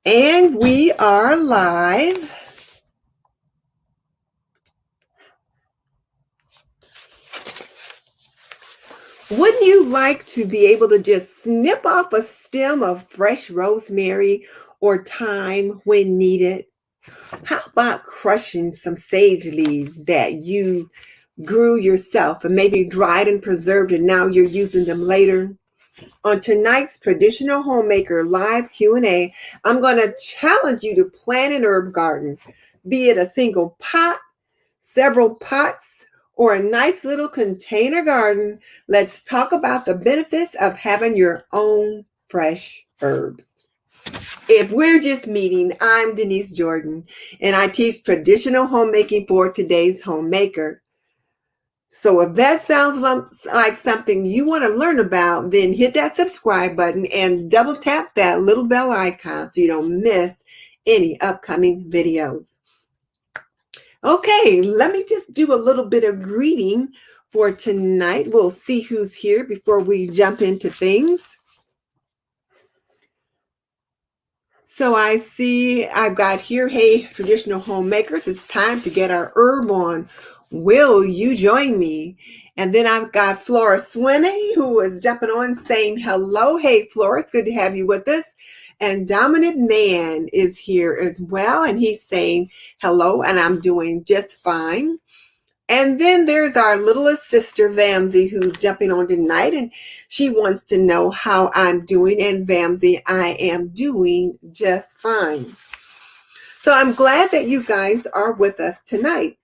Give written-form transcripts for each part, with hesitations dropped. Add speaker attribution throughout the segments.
Speaker 1: And we are live. Wouldn't you like to be able to just snip off a stem of fresh rosemary or thyme when needed? How about crushing some sage leaves that you grew yourself and maybe dried and preserved and now you're using them later? On tonight's Traditional Homemaker live Q&A, I'm going to challenge you to plant an herb garden, be it a single pot, several pots, or a nice little container garden. Let's talk about the benefits of having your own fresh herbs. If we're just meeting, I'm Denise Jordan, and I teach traditional homemaking for today's homemaker. So if that sounds like something you want to learn about, then hit that subscribe button and double tap that little bell icon so you don't miss any upcoming videos. Okay, let me just do a little bit of greeting for tonight. We'll see who's here before we jump into things. So I see I've got here, hey, traditional homemakers, it's time to get our herb on. Will you join me? And then I've got Flora Swinney, who is jumping on saying hello. Hey, Flora, it's good to have you with us. And Dominant Man is here as well, and he's saying hello, and I'm doing just fine. And then there's our littlest sister, Vamsy, who's jumping on tonight, and she wants to know how I'm doing. And Vamsy, I am doing just fine. So I'm glad that you guys are with us tonight.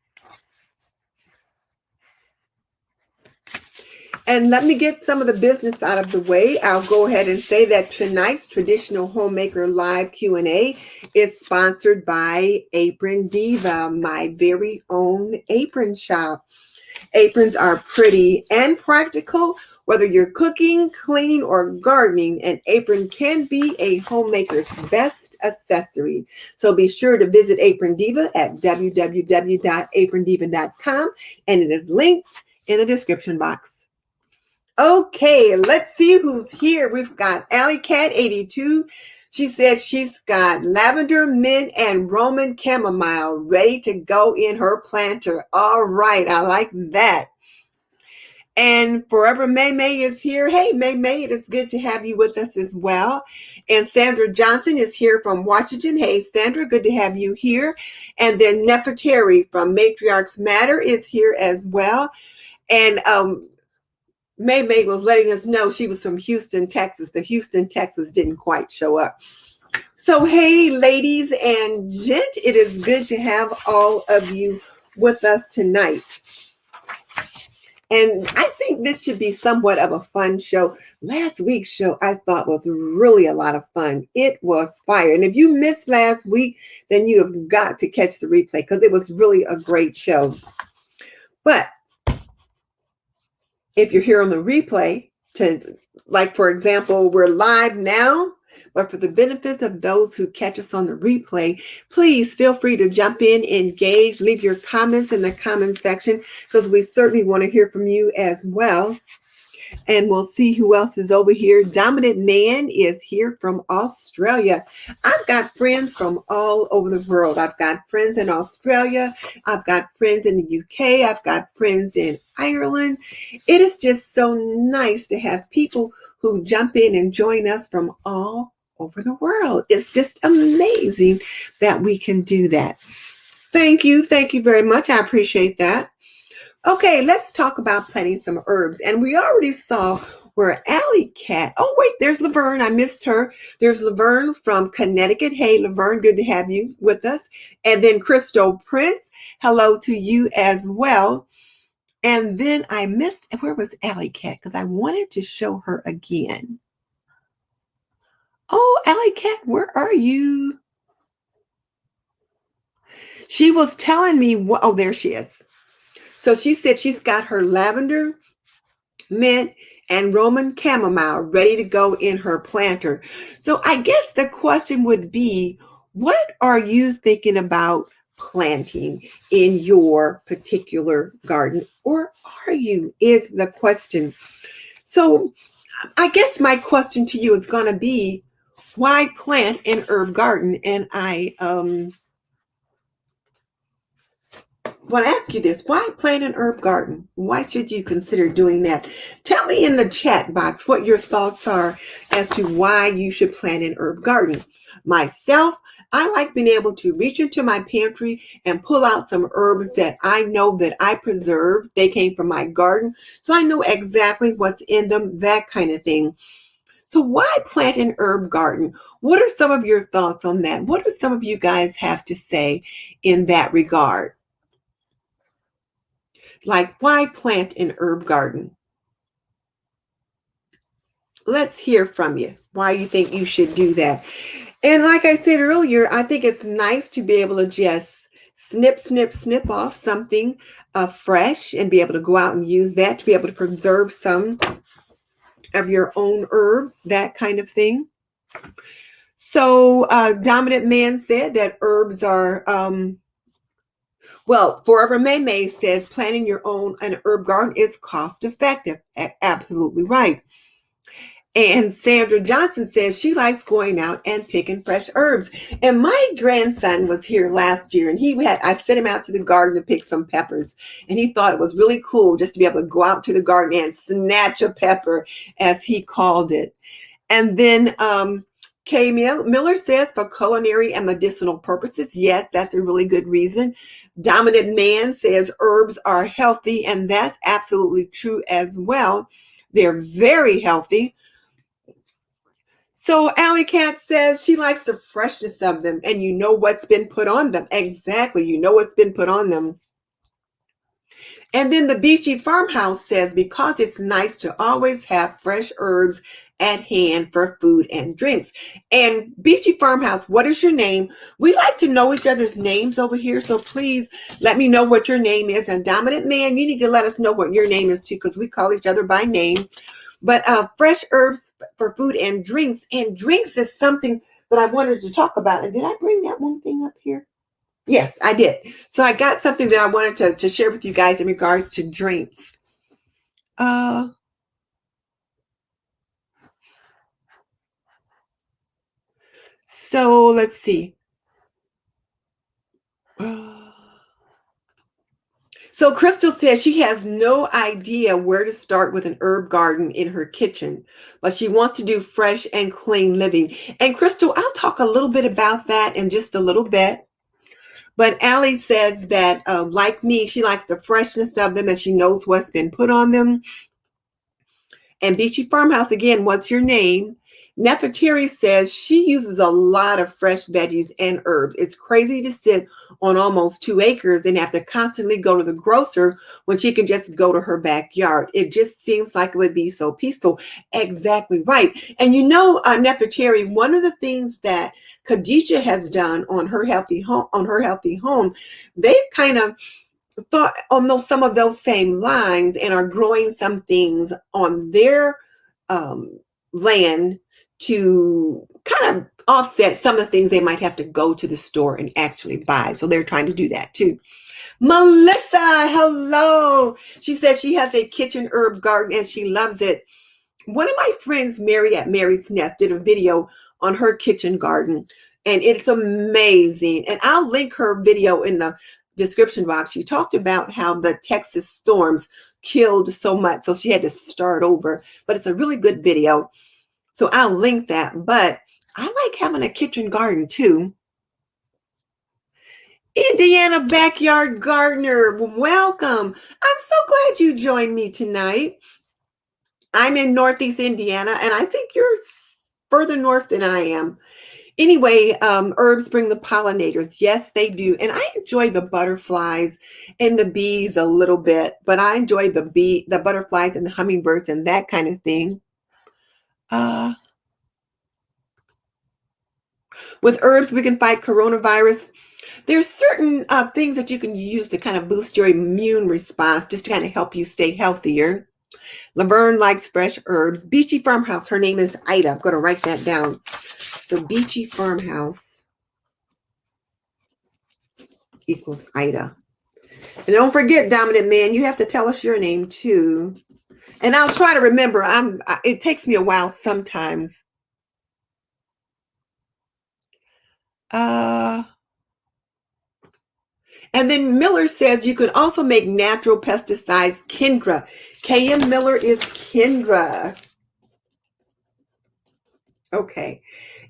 Speaker 1: And let me get some of the business out of the way. I'll go ahead and say that tonight's Traditional Homemaker Live Q&A is sponsored by Apron Diva, my very own apron shop. Aprons are pretty and practical. Whether you're cooking, cleaning, or gardening, an apron can be a homemaker's best accessory. So be sure to visit Apron Diva at www.aprondiva.com, and it is linked in the description box. Okay, let's see who's here. We've got Alley Cat 82. She said she's got lavender, mint, and Roman chamomile ready to go in her planter. All right, I like that. And Forever May May is here. Hey, May May, it is good to have you with us as well. And Sandra Johnson is here from Washington. Hey, Sandra, good to have you here. And then Nefertari from Matriarchs Matter is here as well. And May May was letting us know she was from Houston, Texas. The Houston, Texas didn't quite show up. So, hey, ladies and gent, it is good to have all of you with us tonight. And I think this should be somewhat of a fun show. Last week's show I thought was really a lot of fun. It was fire. And if you missed last week, then you have got to catch the replay because it was really a great show. But if you're here on the replay, like, for example, we're live now, but for the benefits of those who catch us on the replay, please feel free to jump in, engage, leave your comments in the comment section, because we certainly want to hear from you as well. And we'll see who else is over here. Dominant Man is here from Australia. I've got friends from all over the world. I've got friends in Australia. I've got friends in the UK. I've got friends in Ireland. It is just so nice to have people who jump in and join us from all over the world. It's just amazing that we can do that. Thank you. Thank you very much. I appreciate that. Okay, let's talk about planting some herbs. And we already saw where Alley Cat, oh wait, there's Laverne, I missed her. There's Laverne from Connecticut. Hey, Laverne, good to have you with us. And then Crystal Prince, hello to you as well. And then I missed, where was Alley Cat? Because I wanted to show her again. Oh, Alley Cat, where are you? She was telling me, oh, there she is. So she said she's got her lavender, mint, and Roman chamomile ready to go in her planter. So I guess the question would be, what are you thinking about planting in your particular garden? Or are you, is the question. So I guess my question to you is going to be, why plant an herb garden? And I want to ask you this. Why plant an herb garden? Why should you consider doing that? Tell me in the chat box what your thoughts are as to why you should plant an herb garden. Myself, I like being able to reach into my pantry and pull out some herbs that I know that I preserved. They came from my garden, so I know exactly what's in them, that kind of thing. So why plant an herb garden? What are some of your thoughts on that? What do some of you guys have to say in that regard? Like, why plant an herb garden? Let's hear from you why you think you should do that. And like I said earlier, I think it's nice to be able to just snip off something fresh and be able to go out and use that to be able to preserve some of your own herbs, that kind of thing. So, Dominant Man said that herbs are well, Forever May says planting your own an herb garden is cost effective. Absolutely right. And Sandra Johnson says she likes going out and picking fresh herbs. And my grandson was here last year, and I sent him out to the garden to pick some peppers. And he thought it was really cool just to be able to go out to the garden and snatch a pepper, as he called it. And then Kay Miller says for culinary and medicinal purposes. Yes, that's a really good reason. Dominant Man says herbs are healthy, and that's absolutely true as well. They're very healthy. So Alley Cat says she likes the freshness of them, and you know what's been put on them. Exactly, you know what's been put on them. And then the Beachy Farmhouse says because it's nice to always have fresh herbs at hand for food and drinks. And Beachy Farmhouse, what is your name? We like to know each other's names over here, so please let me know what your name is. And Dominant Man, you need to let us know what your name is too, because we call each other by name. But fresh herbs for food and drinks. And drinks is something that I wanted to talk about. And did I bring that one thing up here? Yes, I did. So I got something that I wanted to share with you guys in regards to drinks. Uh, so let's see. So Crystal says she has no idea where to start with an herb garden in her kitchen, but she wants to do fresh and clean living. And Crystal, I'll talk a little bit about that in just a little bit. But Allie says that, like me, she likes the freshness of them and she knows what's been put on them. And Beachy Farmhouse, again, what's your name? Nefertari says she uses a lot of fresh veggies and herbs. It's crazy to sit on almost 2 acres and have to constantly go to the grocer when she can just go to her backyard. It just seems like it would be so peaceful. Exactly right. And you know, Nefertari, one of the things that Khadijah has done on her healthy home, they've kind of thought on some of those same lines and are growing some things on their um, land to kind of offset some of the things they might have to go to the store and actually buy. So they're trying to do that too. Melissa, hello. She says she has a kitchen herb garden and she loves it. One of my friends, Mary at Mary's Nest, did a video on her kitchen garden, and it's amazing. And I'll link her video in the description box. She talked about how the Texas storms killed so much, so she had to start over. But it's a really good video, so I'll link that. But I like having a kitchen garden too. Indiana Backyard Gardener, welcome. I'm so glad you joined me tonight. I'm in Northeast Indiana, and I think you're further north than I am. Anyway, herbs bring the pollinators. Yes, they do. And I enjoy the butterflies and the bees a little bit, but I enjoy the butterflies and the hummingbirds and that kind of thing. Uh, with herbs, we can fight coronavirus. There's certain things that you can use to kind of boost your immune response, just to kind of help you stay healthier. Laverne likes fresh herbs. Beachy Farmhouse, her name is Ida. I'm going to write that down. So Beachy Farmhouse equals Ida. And don't forget, Dominant Man, you have to tell us your name too. And I'll try to remember. It takes me a while sometimes. Uh, and then Miller says you can also make natural pesticides. Kendra. KM Miller is Kendra. Okay.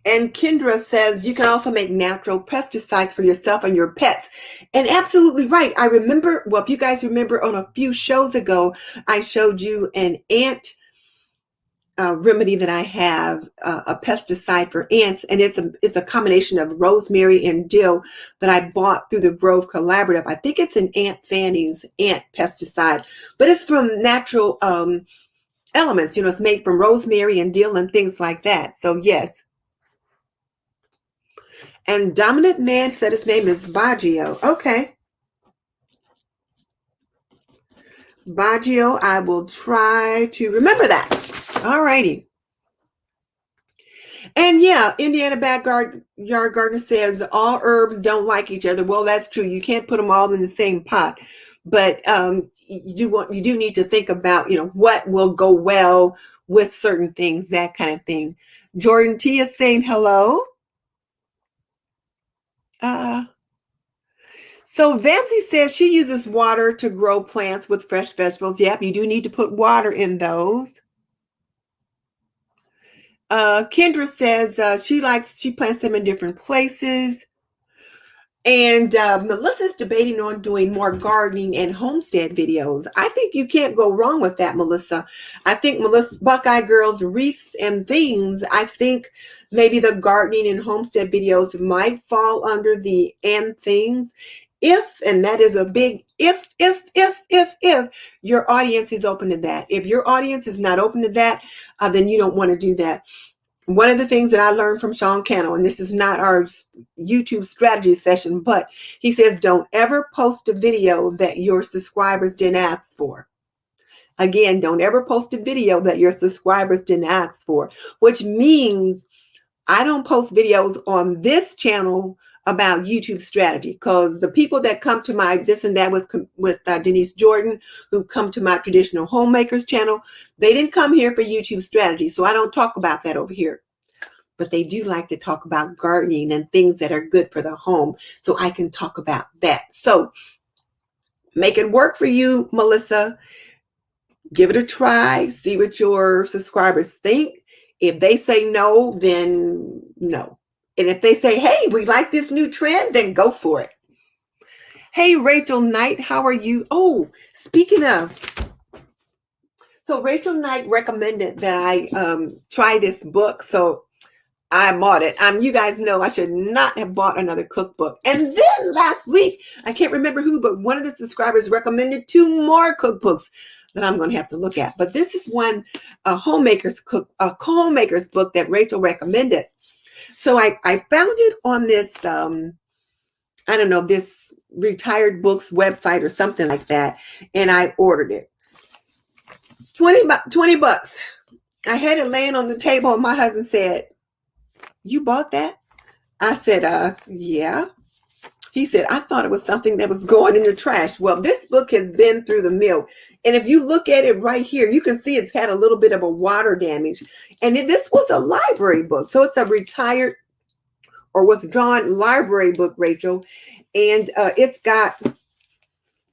Speaker 1: And Kendra says you can also make natural pesticides for yourself and your pets. And absolutely right. I remember, well, if you guys remember on a few shows ago, I showed you an ant remedy that I have, a pesticide for ants, and it's a combination of rosemary and dill that I bought through the Grove Collaborative. I think it's an Aunt Fanny's ant pesticide, but it's from natural elements. It's made from rosemary and dill and things like that. So yes. And Dominant Man said his name is Baggio. Okay. Baggio, I will try to remember that. All righty. And yeah, Indiana Backyard Yard Garden says all herbs don't like each other. Well, that's true. You can't put them all in the same pot. But you do need to think about, what will go well with certain things, that kind of thing. Jordan T is saying hello. So Vamsy says she uses water to grow plants with fresh vegetables. Yep, you do need to put water in those. Kendra says she plants them in different places. And Melissa's debating on doing more gardening and homestead videos. I think you can't go wrong with that, Melissa. I think Melissa Buckeye Girls Wreaths and Things, I think maybe the gardening and homestead videos might fall under the and things. If, and that is a big if your audience is open to that. If your audience is not open to that, then you don't want to do that. One of the things that I learned from Sean Cannell, and this is not our YouTube strategy session, but he says, don't ever post a video that your subscribers didn't ask for. Again, don't ever post a video that your subscribers didn't ask for, which means I don't post videos on this channel about YouTube strategy, because the people that come to my this and that with Denise Jordan, who come to my Traditional Homemakers channel, they didn't come here for YouTube strategy. So I don't talk about that over here. But they do like to talk about gardening and things that are good for the home. So I can talk about that. So make it work for you, Melissa. Give it a try. See what your subscribers think. If they say no, then no. And if they say, hey, we like this new trend, then go for it. Hey, Rachel Knight, how are you? Oh, speaking of, so Rachel Knight recommended that I try this book. So I bought it. You guys know I should not have bought another cookbook. And then last week, I can't remember who, but one of the subscribers recommended 2 more cookbooks that I'm going to have to look at. But this is one, a homemaker's book that Rachel recommended. So I found it on this, I don't know, this retired books website or something like that. And I ordered it. 20 bucks. I had it laying on the table and my husband said, you bought that? I said, yeah. He said, I thought it was something that was going in the trash. Well, this book has been through the mill. And if you look at it right here, you can see it's had a little bit of a water damage. And this was a library book. So it's a retired or withdrawn library book, Rachel. And it's got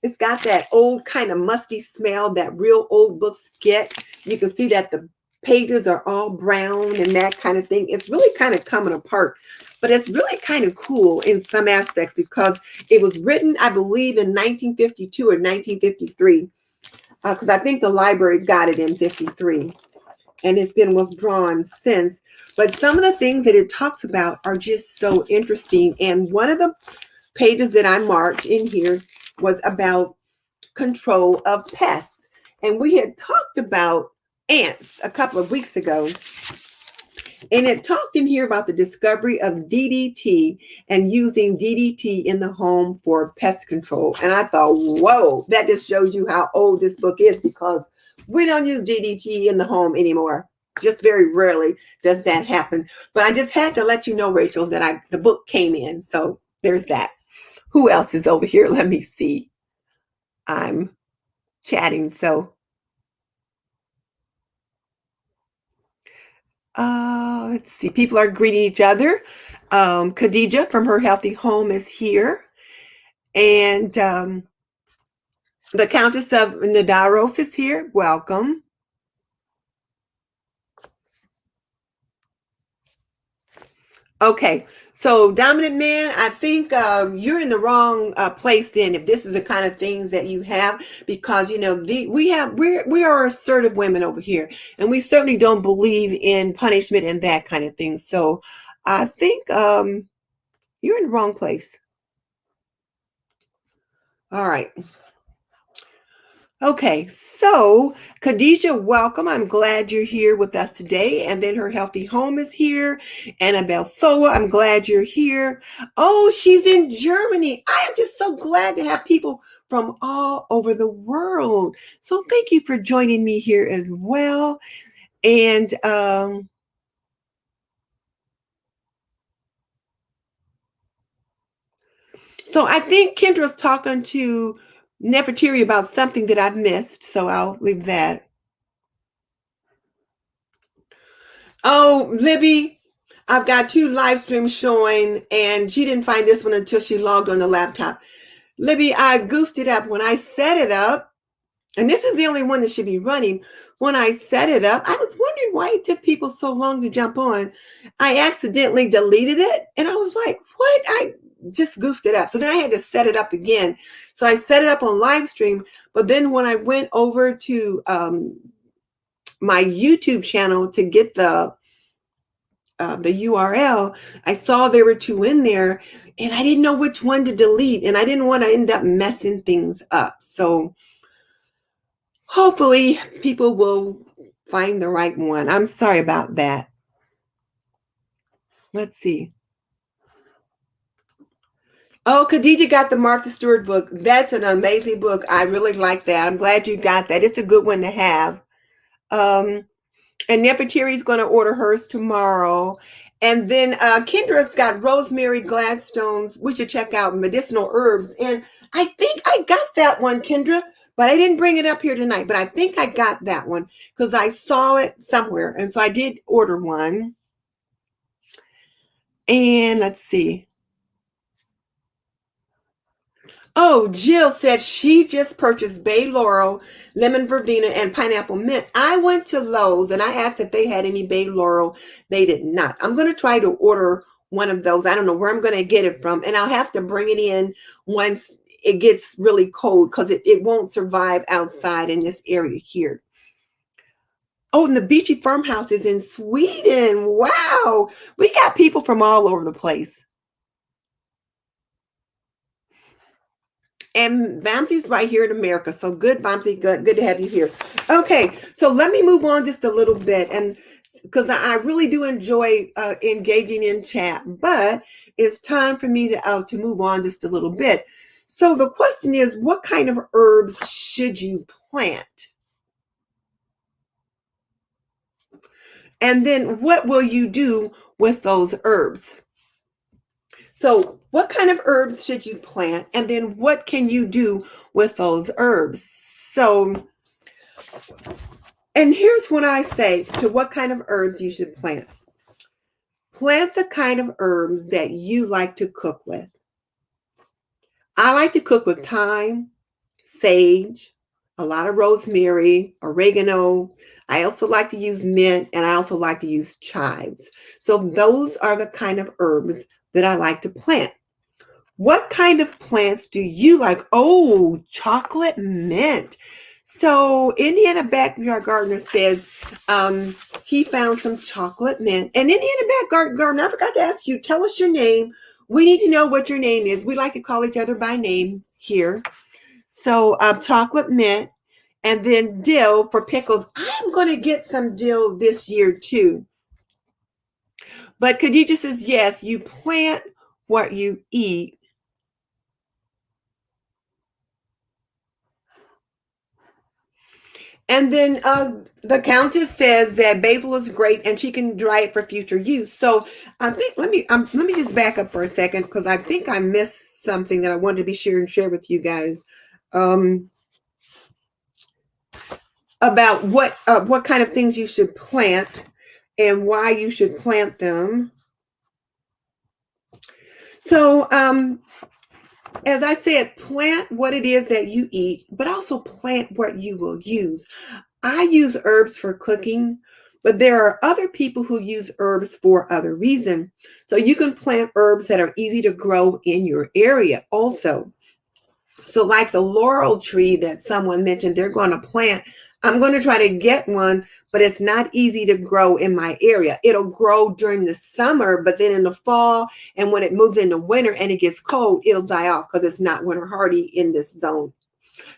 Speaker 1: that old kind of musty smell that real old books get. You can see that the pages are all brown and that kind of thing. It's really kind of coming apart, but it's really kind of cool in some aspects because it was written, I believe, in 1952 or 1953, because I think the library got it in 53 and it's been withdrawn since. But some of the things that it talks about are just so interesting. And one of the pages that I marked in here was about control of pests. And we had talked about ants a couple of weeks ago. And it talked in here about the discovery of DDT and using DDT in the home for pest control. And I thought, whoa, that just shows you how old this book is, because we don't use DDT in the home anymore. Just very rarely does that happen. But I just had to let you know, Rachel, that the book came in. So there's that. Who else is over here? Let me see. I'm chatting. So Let's see. People are greeting each other. Khadija from Her Healthy Home is here. And the Countess of Nadaros is here. Welcome. Okay, so dominant man, I think you're in the wrong place then. If this is the kind of things that you have, because you know we are assertive women over here, and we certainly don't believe in punishment and that kind of thing. So I think you're in the wrong place. All right. Okay, so Khadijah, welcome. I'm glad you're here with us today. And then Her Healthy Home is here. Annabelle Soa, I'm glad you're here. Oh, she's in Germany. I am just so glad to have people from all over the world. So thank you for joining me here as well. And so I think Kendra's talking to Nefertiri about something that I've missed. So I'll leave that. Oh, Libby, I've got two live streams showing, and she didn't find this one until she logged on the laptop. Libby, I goofed it up when I set it up, and this is the only one that should be running. When I set it up, I was wondering why it took people so long to jump on. I accidentally deleted it, and I was like, what? I just goofed it up. So then I had to set it up again. So I set it up on live stream, but then when I went over to my YouTube channel to get the URL, I saw there were two in there, and I didn't know which one to delete, and I didn't want to end up messing things up. So hopefully people will find the right one. I'm sorry about that. Let's see. Oh, Khadija got the Martha Stewart book. That's an amazing book. I really like that. I'm glad you got that. It's a good one to have. And Nefertiri's going to order hers tomorrow. And then Kendra's got rosemary gladstones. We should check out medicinal herbs. And I think I got that one, Kendra, but I didn't bring it up here tonight. But I think I got that one because I saw it somewhere. And so I did order one. And let's see. Oh, Jill said she just purchased bay laurel, lemon verbena, and pineapple mint. I went to Lowe's and I asked if they had any bay laurel. They did not. I'm going to try to order one of those. I don't know where I'm going to get it from, and I'll have to bring it in once it gets really cold because it won't survive outside in this area here. Oh, and the Beachy Farmhouse is in Sweden. Wow. We got people from all over the place. And Vamsi's right here in America. So good, Vamsi. Good to have you here. Okay, so let me move on just a little bit. And because I really do enjoy engaging in chat, but it's time for me to move on just a little bit. So the question is, what kind of herbs should you plant? And then what will you do with those herbs? So what kind of herbs should you plant? And then what can you do with those herbs? So, and here's what I say to what kind of herbs you should plant. Plant the kind of herbs that you like to cook with. I like to cook with thyme, sage, a lot of rosemary, oregano. I also like to use mint, and I also like to use chives. So those are the kind of herbs that I like to plant. What kind of plants do you like? Oh, chocolate mint. So Indiana Backyard Gardener says he found some chocolate mint. And Indiana Backyard Gardener, I forgot to ask you, tell us your name. We need to know what your name is. We like to call each other by name here. So chocolate mint, and then dill for pickles. I'm going to get some dill this year too. But Khadija says, yes, you plant what you eat. And then the Countess says that basil is great and she can dry it for future use. So I think let me just back up for a second because I think I missed something that I wanted to be sure and share with you guys about what kind of things you should plant. and why you should plant them. So, as I said, plant what it is that you eat, but also plant what you will use. I use herbs for cooking, but there are other people who use herbs for other reasons. So you can plant herbs that are easy to grow in your area also. So, like the laurel tree that someone mentioned, they're going to plant. I'm going to try to get one, but it's not easy to grow in my area. It'll grow during the summer, but then in the fall, and when it moves into winter and it gets cold, it'll die off because it's not winter hardy in this zone.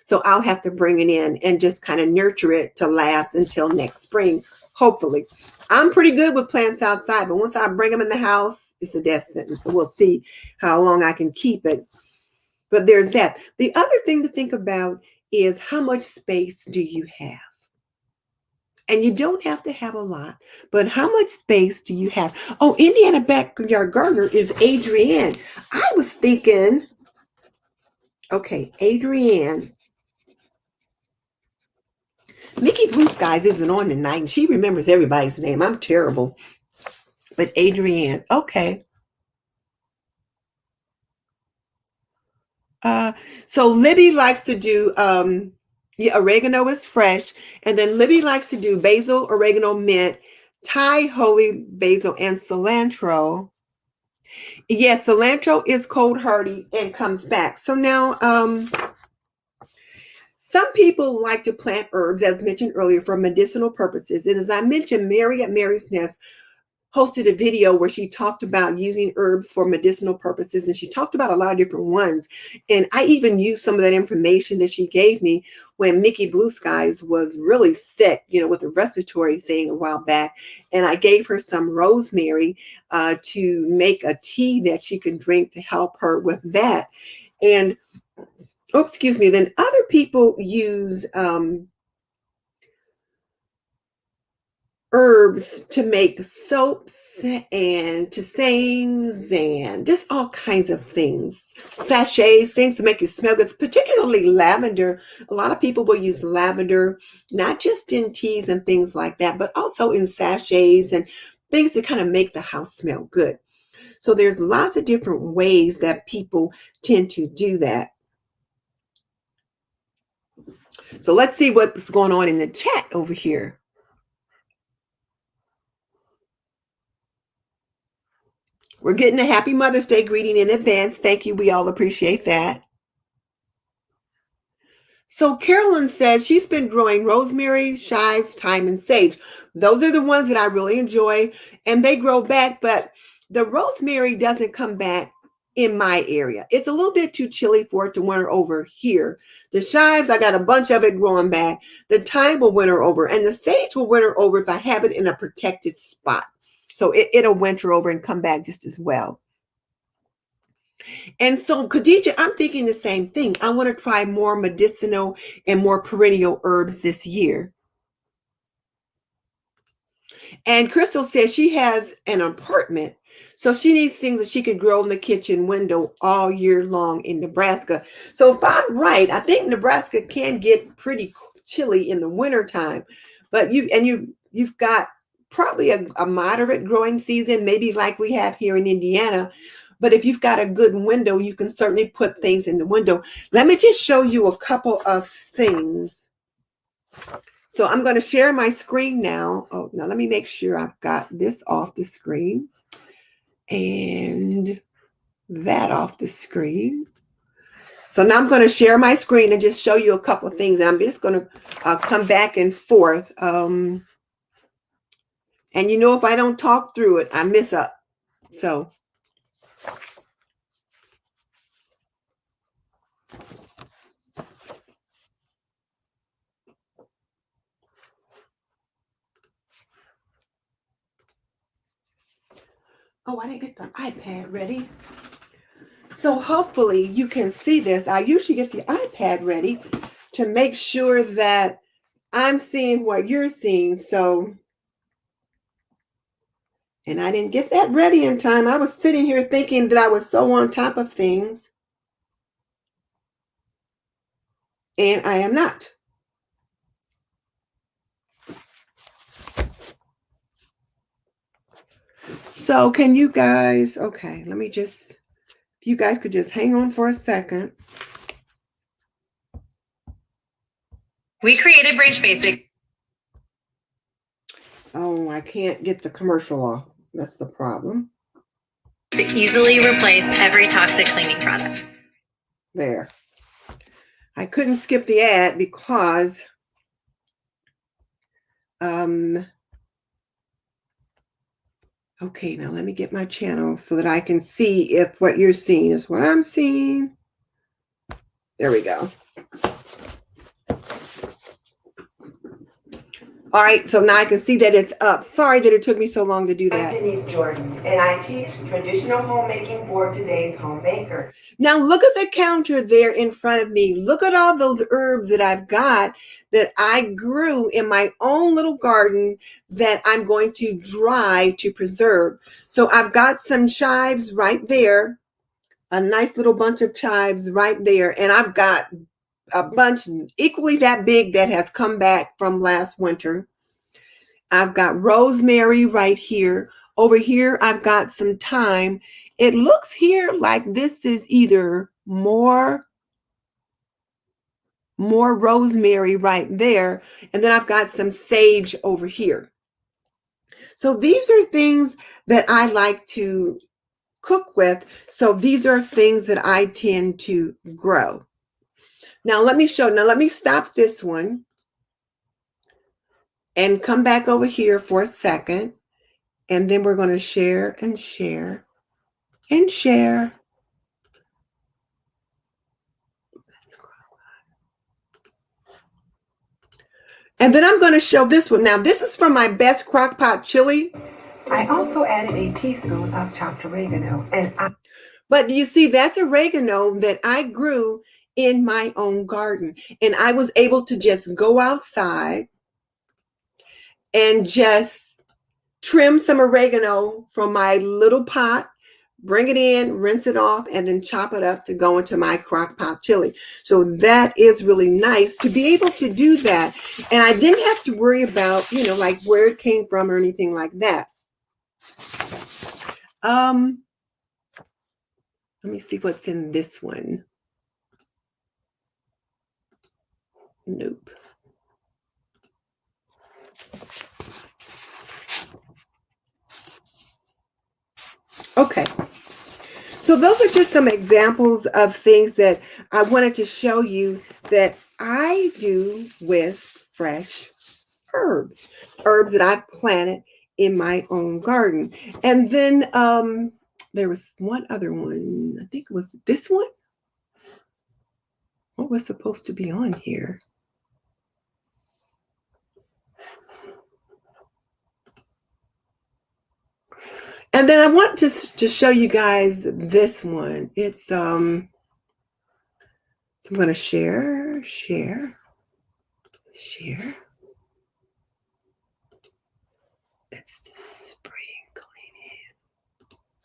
Speaker 1: So I'll have to bring it in and just kind of nurture it to last until next spring, hopefully. I'm pretty good with plants outside, but once I bring them in the house, it's a death sentence. So we'll see how long I can keep it. But there's that. The other thing to think about is how much space do you have? And you don't have to have a lot, but how much space do you have? Oh, Indiana Backyard Gardener is Adrienne. I was thinking, okay, Adrienne. Mickey Blue Skies isn't on tonight, and she remembers everybody's name. I'm terrible. But Adrienne, okay. Uh, so Libby likes to do yeah, oregano is fresh, and then Libby likes to do basil, oregano, mint, Thai holy basil, and cilantro. Yes, cilantro is cold hardy and comes back. So now some people like to plant herbs, as mentioned earlier, for medicinal purposes. And as I mentioned, Mary at Mary's Nest hosted a video where she talked about using herbs for medicinal purposes, and she talked about a lot of different ones. And I even used some of that information that she gave me when Mickey Blue Skies was really sick, with a respiratory thing a while back. And I gave her some rosemary to make a tea that she could drink to help her with that. And oh, excuse me, then other people use herbs to make soaps and tisanes and just all kinds of things, sachets, things to make you smell good, particularly lavender. A lot of people will use lavender not just in teas and things like that, but also in sachets and things to kind of make the house smell good. So there's lots of different ways that people tend to do that. So let's see what's going on in the chat over here. We're getting a happy Mother's Day greeting in advance. Thank you. We all appreciate that. So Carolyn says she's been growing rosemary, chives, thyme, and sage. Those are the ones that I really enjoy, and they grow back, but the rosemary doesn't come back in my area. It's a little bit too chilly for it to winter over here. The chives, I got a bunch of it growing back. The thyme will winter over, and the sage will winter over if I have it in a protected spot. So it'll winter over and come back just as well. And so, Khadija, I'm thinking the same thing. I want to try more medicinal and more perennial herbs this year. And Crystal says she has an apartment, so she needs things that she can grow in the kitchen window all year long in Nebraska. So, if I'm right, I think Nebraska can get pretty chilly in the wintertime, but you've got probably a moderate growing season, maybe like we have here in Indiana. But if you've got a good window, you can certainly put things in the window. Let me just show you a couple of things. So I'm going to share my screen now. Oh, now let me make sure I've got this off the screen and that off the screen. So now I'm going to share my screen and just show you a couple of things. And I'm just going to come back and forth. And if I don't talk through it, I miss up. So oh, I didn't get the iPad ready. So hopefully you can see this. I usually get the iPad ready to make sure that I'm seeing what you're seeing. So, and I didn't get that ready in time. I was sitting here thinking that I was so on top of things, and I am not. So can you guys, okay, let me just, if you guys could just hang on for a second.
Speaker 2: We created Branch Basic.
Speaker 1: Oh, I can't get the commercial off. That's the problem.
Speaker 2: To easily replace every toxic cleaning product.
Speaker 1: There. I couldn't skip the ad because okay, now let me get my channel so that I can see if what you're seeing is what I'm seeing. There we go. All right, so now I can see that it's up. Sorry that it took me so long to do that. I'm Denise Jordan, and I teach traditional homemaking for today's homemaker. Now look at the counter there in front of me. Look at all those herbs that I've got that I grew in my own little garden that I'm going to dry to preserve. So I've got some chives right there, a nice little bunch of chives right there, and I've got a bunch equally that big that has come back from last winter. I've got rosemary right here. Over here, I've got some thyme. It looks here like this is either more rosemary right there. And then I've got some sage over here. So these are things that I like to cook with. So these are things that I tend to grow. Now let me stop this one and come back over here for a second. And then we're going to share and share and share. And then I'm going to show this one. Now, this is from my best crock pot chili. I also added a teaspoon of chopped oregano. But do you see, that's oregano that I grew in my own garden. And I was able to just go outside and just trim some oregano from my little pot, bring it in, rinse it off, and then chop it up to go into my crock pot chili. So that is really nice to be able to do that. And I didn't have to worry about, like where it came from or anything like that. Let me see what's in this one. Nope. Okay. So those are just some examples of things that I wanted to show you that I do with fresh herbs that I've planted in my own garden. And then there was one other one. I think it was this one. What was supposed to be on here? And then I want to show you guys this one. It's so I'm going to share. It's the sprinkling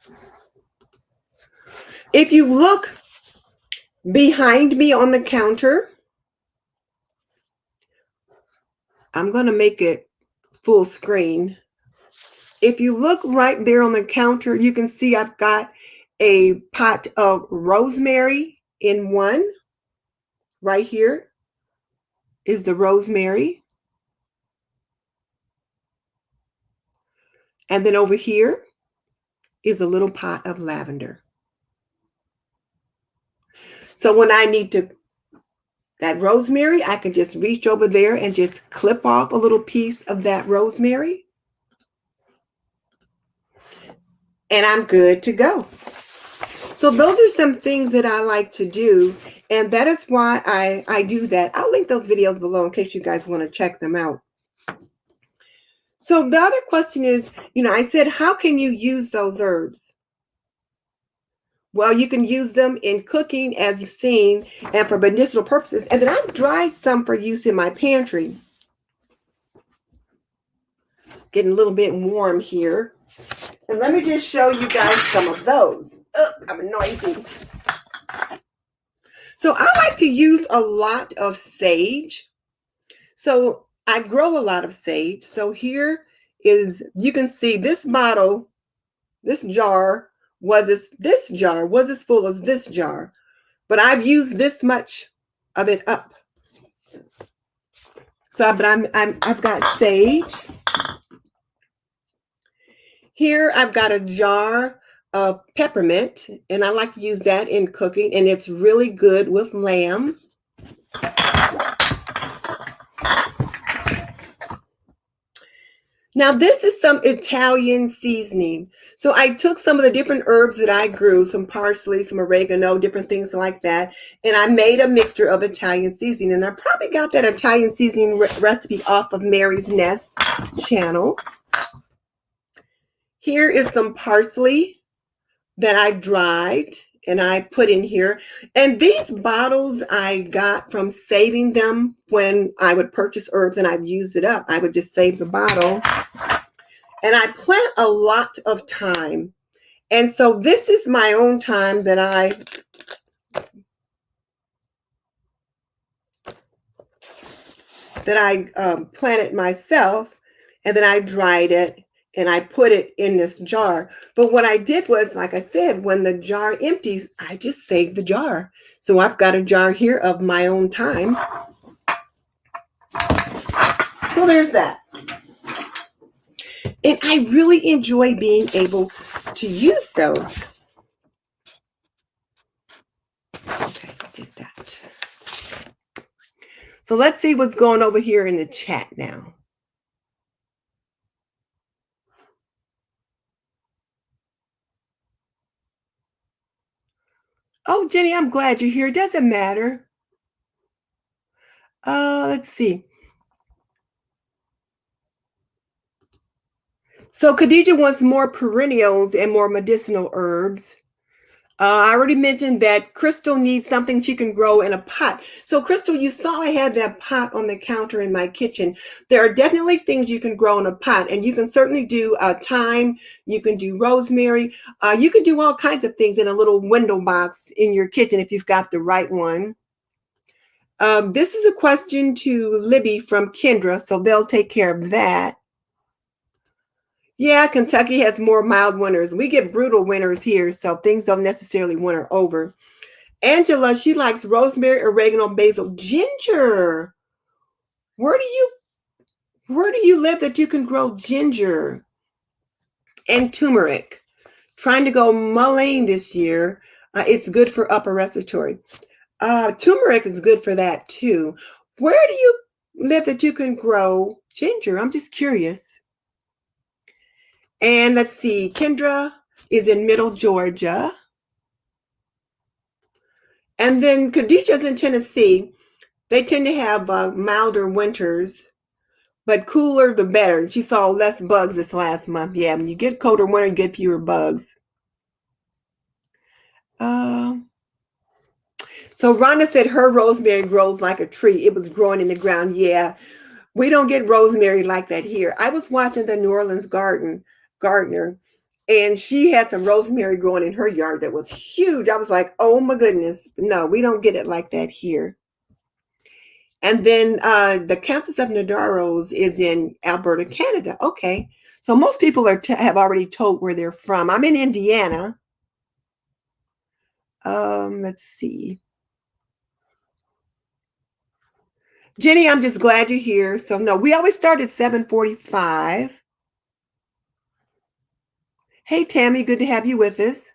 Speaker 1: in. If you look behind me on the counter, I'm going to make it full screen. If you look right there on the counter, you can see I've got a pot of rosemary in one. Right here is the rosemary. And then over here is a little pot of lavender. So when I need that rosemary, I can just reach over there and just clip off a little piece of that rosemary. And I'm good to go. So those are some things that I like to do. And that is why I do that. I'll link those videos below in case you guys want to check them out. So the other question is, I said, how can you use those herbs? Well, you can use them in cooking, as you've seen, and for medicinal purposes. And then I've dried some for use in my pantry. Getting a little bit warm here. And let me just show you guys some of those. I'm noisy. So I like to use a lot of sage. So I grow a lot of sage. So here is, you can see this bottle This jar this jar was as full as this jar, but I've used this much of it up. So, but I've got sage. Here I've got a jar of peppermint, and I like to use that in cooking, and it's really good with lamb. Now, this is some Italian seasoning. So I took some of the different herbs that I grew, some parsley, some oregano, different things like that, and I made a mixture of Italian seasoning. And I probably got that Italian seasoning recipe off of Mary's Nest channel. Here is some parsley that I dried and I put in here. And these bottles I got from saving them when I would purchase herbs and I'd use it up. I would just save the bottle. And I plant a lot of thyme. And so this is my own thyme that I planted myself, and then I dried it and I put it in this jar. But what I did was, like I said, when the jar empties, I just save the jar. So I've got a jar here of my own thyme. So there's that. And I really enjoy being able to use those. Okay, I did that. So let's see what's going over here in the chat now. Oh, Jenny, I'm glad you're here. It doesn't matter. Let's see. So Khadija wants more perennials and more medicinal herbs. I already mentioned that Crystal needs something she can grow in a pot. So Crystal, you saw I had that pot on the counter in my kitchen. There are definitely things you can grow in a pot, and you can certainly do thyme, you can do rosemary, you can do all kinds of things in a little window box in your kitchen if you've got the right one. This is a question to Libby from Kendra, so they'll take care of that. Yeah, Kentucky has more mild winters. We get brutal winters here, so things don't necessarily winter over. Angela, she likes rosemary, oregano, basil, ginger. Where do you live that you can grow ginger? And turmeric. Trying to go mullein this year. It's good for upper respiratory. Turmeric is good for that too. Where do you live that you can grow ginger? I'm just curious. And let's see, Kendra is in Middle Georgia. And then Khadijah's in Tennessee. They tend to have milder winters, but cooler the better. She saw less bugs this last month. Yeah, when you get colder winter, you get fewer bugs. So Rhonda said her rosemary grows like a tree. It was growing in the ground. Yeah, we don't get rosemary like that here. I was watching the New Orleans gardener, and she had some rosemary growing in her yard that was huge. I was like, oh my goodness. No, we don't get it like that here. And then the Countess of Nadaros is in Alberta, Canada. Okay. So most people have already told where they're from. I'm in Indiana. Let's see. Jenny, I'm just glad you're here. So no, we always start at 7:45. Hey, Tammy, good to have you with us.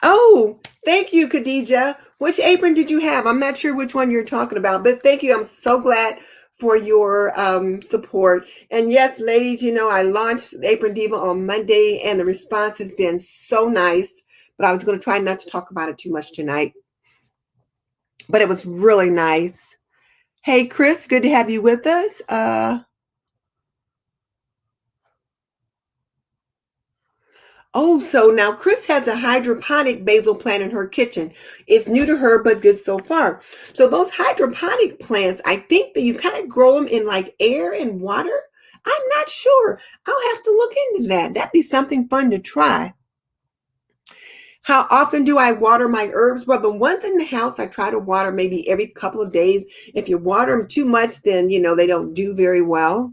Speaker 1: Oh, thank you, Khadija. Which apron did you have? I'm not sure which one you're talking about, but thank you. I'm so glad for your support. And yes, ladies, you know, I launched Apron Diva on Monday, and the response has been so nice. But I was going to try not to talk about it too much tonight. But it was really nice. Hey, Chris, good to have you with us. Oh, so now Chris has a hydroponic basil plant in her kitchen. It's new to her, but good so far. So those hydroponic plants, I think that you kind of grow them in like air and water. I'm not sure. I'll have to look into that. That'd be something fun to try. How often do I water my herbs? Well, the ones in the house, I try to water maybe every couple of days. If you water them too much, then, they don't do very well.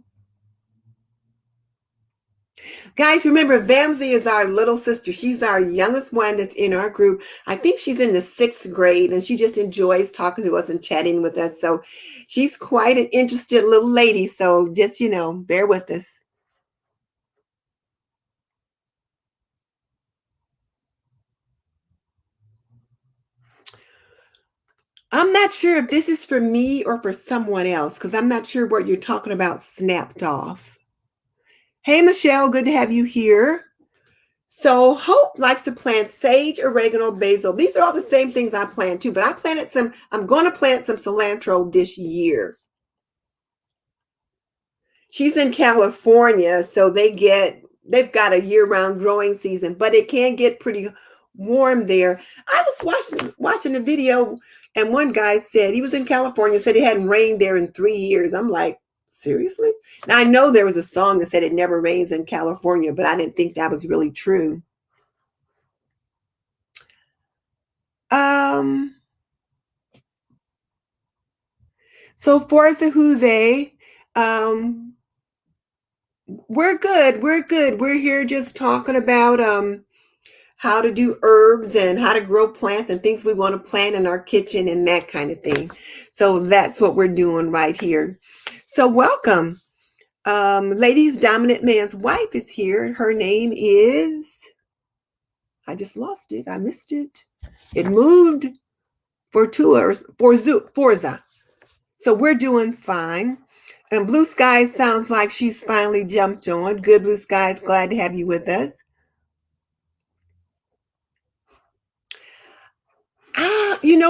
Speaker 1: Guys, remember, Vamsy is our little sister. She's our youngest one that's in our group. I think she's in the 6th grade, and she just enjoys talking to us and chatting with us. So she's quite an interested little lady. So just, bear with us. I'm not sure if this is for me or for someone else because I'm not sure what you're talking about snapped off. Hey, Michelle, good to have you here. So Hope likes to plant sage, oregano, basil. These are all the same things I plant too, but I'm going to plant some cilantro this year. She's in California, so they've got a year-round growing season, but it can get pretty warm there. I was watching a video, and one guy said he was in California, said it hadn't rained there in 3 years. I'm like, seriously? Now I know there was a song that said it never rains in California, but I didn't think that was really true. So Forza Who They, we're good. We're good. We're here just talking about how to do herbs and how to grow plants and things we want to plant in our kitchen and that kind of thing. So that's what we're doing right here. So welcome. Ladies, Dominant Man's wife is here. Her name is, I just lost it. I missed it. It moved for tours, Forza. So we're doing fine. And Blue Skies sounds like she's finally jumped on. Good, Blue Skies. Glad to have you with us.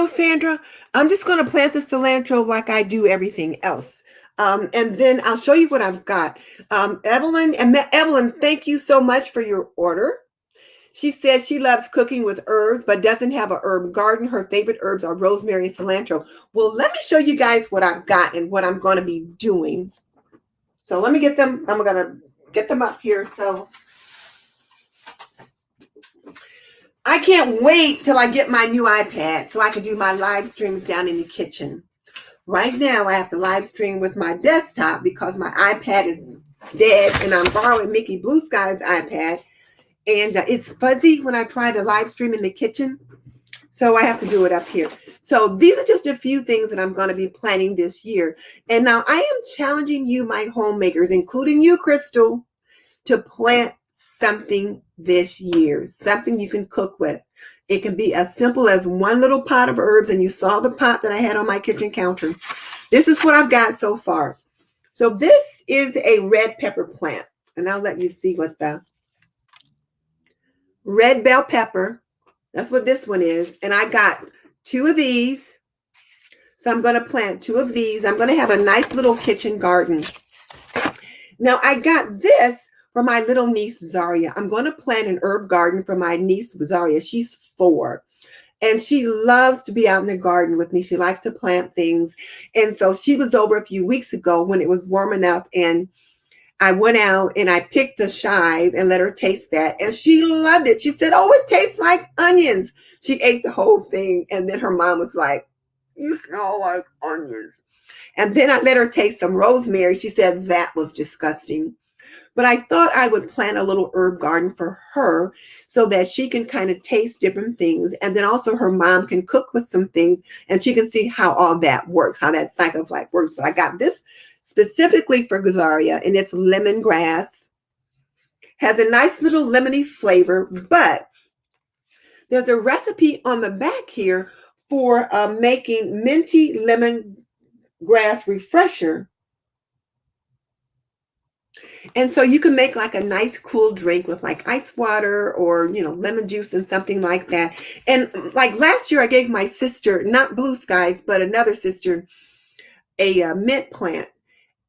Speaker 1: Sandra, I'm just going to plant the cilantro like I do everything else. And then I'll show you what I've got. Evelyn, thank you so much for your order. She said she loves cooking with herbs, but doesn't have a herb garden. Her favorite herbs are rosemary and cilantro. Well, let me show you guys what I've got and what I'm going to be doing. So let me get them. I'm going to get them up here. So I can't wait till I get my new iPad so I can do my live streams down in the kitchen. Right now, I have to live stream with my desktop because my iPad is dead and I'm borrowing Mickey Blue Sky's iPad. And it's fuzzy when I try to live stream in the kitchen. So I have to do it up here. So these are just a few things that I'm going to be planning this year. And now I am challenging you, my homemakers, including you, Crystal, to plant something this year, something you can cook with. It can be as simple as one little pot of herbs, and you saw the pot that I had on my kitchen counter. This is what I've got so far. So this is a red pepper plant, and I'll let you see what the red bell pepper, that's what this one is. And I got 2 of these. So I'm going to plant 2 of these. I'm going to have a nice little kitchen garden. Now I got this for my little niece, Zaria. I'm going to plant an herb garden for my niece, Zaria. She's 4. And she loves to be out in the garden with me. She likes to plant things. And so she was over a few weeks ago when it was warm enough. And I went out and I picked a chive and let her taste that. And she loved it. She said, oh, it tastes like onions. She ate the whole thing. And then her mom was like, you smell like onions. And then I let her taste some rosemary. She said that was disgusting. But I thought I would plant a little herb garden for her so that she can kind of taste different things. And then also her mom can cook with some things and she can see how all that works, how that cycle of life works. But I got this specifically for Gazaria, and it's lemongrass. Has a nice little lemony flavor, but there's a recipe on the back here for making minty lemongrass refresher. And so you can make like a nice cool drink with like ice water or, lemon juice and something like that. And like last year I gave my sister, not Blue Skies, but another sister, a mint plant.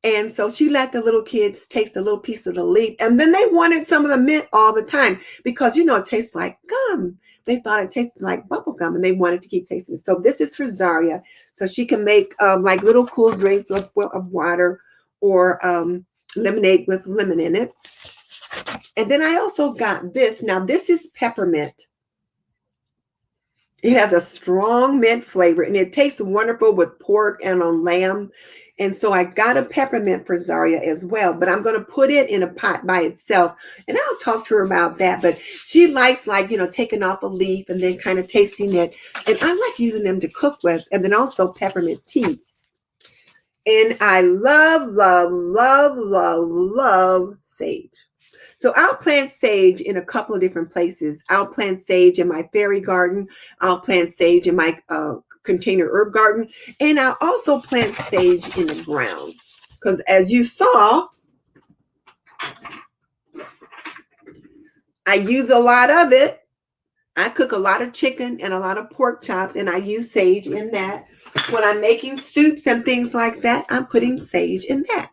Speaker 1: And so she let the little kids taste a little piece of the leaf. And then they wanted some of the mint all the time because, it tastes like gum. They thought it tasted like bubble gum and they wanted to keep tasting it. So this is for Zaria. So she can make like little cool drinks of water or lemonade with lemon in it. And then I also got this. Now this is peppermint. It has a strong mint flavor and it tastes wonderful with pork and on lamb. And so I got a peppermint presaria as well, but I'm going to put it in a pot by itself. And I'll talk to her about that. But she likes, like, taking off a leaf and then kind of tasting it. And I like using them to cook with, and then also peppermint tea. And I love, love, love, love, love sage. So I'll plant sage in a couple of different places. I'll plant sage in my fairy garden. I'll plant sage in my container herb garden. And I'll also plant sage in the ground. Because as you saw, I use a lot of it. I cook a lot of chicken and a lot of pork chops, and I use sage in that. When I'm making soups and things like that, I'm putting sage in that.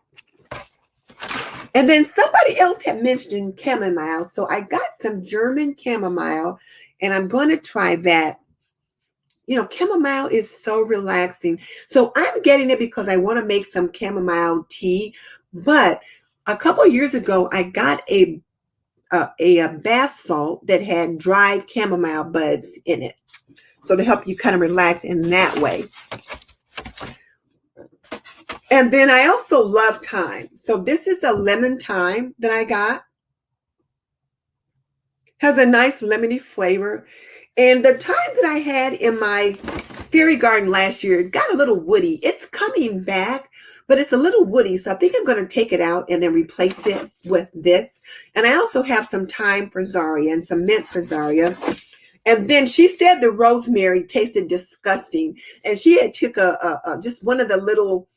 Speaker 1: And then somebody else had mentioned chamomile. So I got some German chamomile, and I'm going to try that. Chamomile is so relaxing. So I'm getting it because I want to make some chamomile tea. But a couple of years ago, I got a bath salt that had dried chamomile buds in it. So to help you kind of relax in that way. And then I also love thyme. So this is the lemon thyme that I got. Has a nice lemony flavor. And the thyme that I had in my fairy garden last year got a little woody. It's coming back, but it's a little woody. So I think I'm going to take it out and then replace it with this. And I also have some thyme presaria and some mint presaria. And then she said the rosemary tasted disgusting. And she had took just one of the little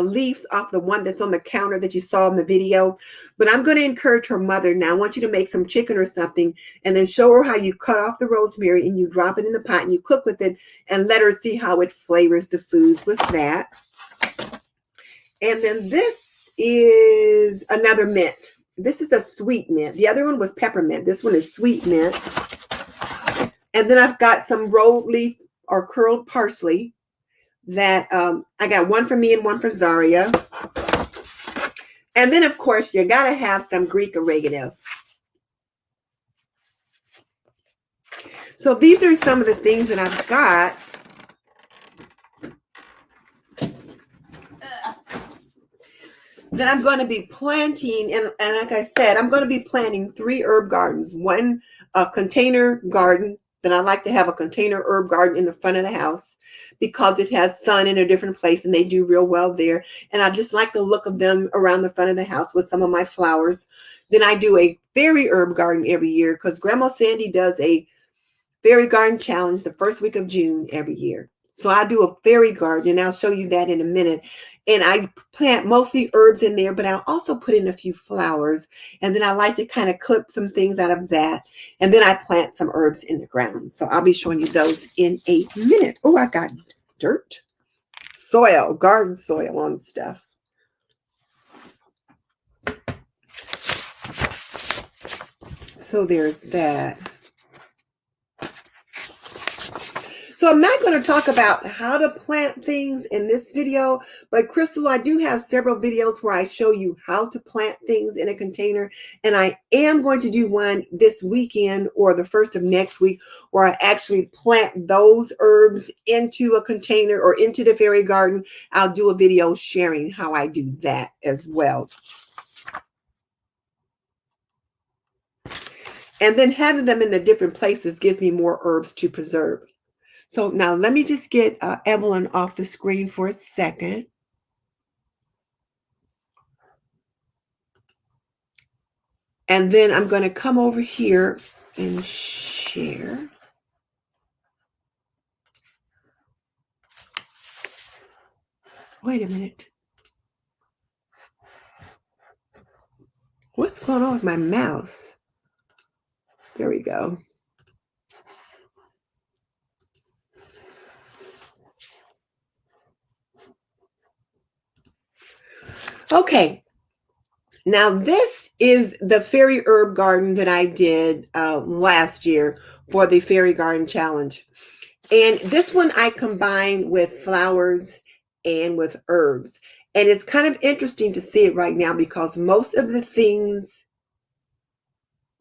Speaker 1: leaves off the one that's on the counter that you saw in the video. But I'm going to encourage her mother now. I want you to make some chicken or something and then show her how you cut off the rosemary and you drop it in the pot and you cook with it and let her see how it flavors the foods with that. And then this is another mint. This is a sweet mint. The other one was peppermint. This one is sweet mint. And then I've got some rolled leaf or curled parsley that I got one for me and one for Zaria. And then, of course, you got to have some Greek oregano. So these are some of the things that I've got. That I'm going to be planting. And like I said, I'm going to be planting 3 herb gardens. One container garden. Then I like to have a container herb garden in the front of the house, because it has sun in a different place and they do real well there. And I just like the look of them around the front of the house with some of my flowers. Then I do a fairy herb garden every year because Grandma Sandy does a fairy garden challenge the first week of June every year. So I do a fairy garden and I'll show you that in a minute. And I plant mostly herbs in there, but I'll also put in a few flowers. And then I like to kind of clip some things out of that. And then I plant some herbs in the ground. So I'll be showing you those in a minute. Oh, I got dirt, soil, garden soil on stuff. So there's that. So I'm not going to talk about how to plant things in this video, but Crystal, I do have several videos where I show you how to plant things in a container. And I am going to do one this weekend or the first of next week where I actually plant those herbs into a container or into the fairy garden. I'll do a video sharing how I do that as well. And then having them in the different places gives me more herbs to preserve. So now let me just get Evelyn off the screen for a second. And then I'm going to come over here and share. Wait a minute. What's going on with my mouse? There we go. Okay. Now this is the fairy herb garden that I did last year for the fairy garden challenge. And this one I combined with flowers and with herbs. And it's kind of interesting to see it right now because most of the things,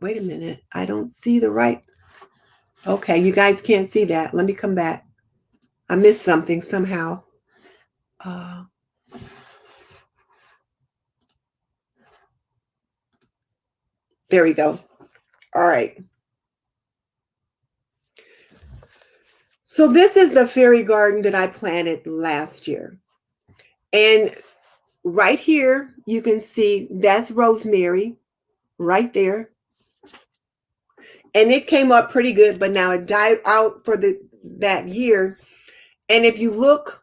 Speaker 1: wait a minute, I don't see the right. Okay, you guys can't see that. Let me come back. I missed something somehow. Uh, there we go. All right. So this is the fairy garden that I planted last year. And right here, you can see that's rosemary right there. And it came up pretty good, but now it died out for that year. And if you look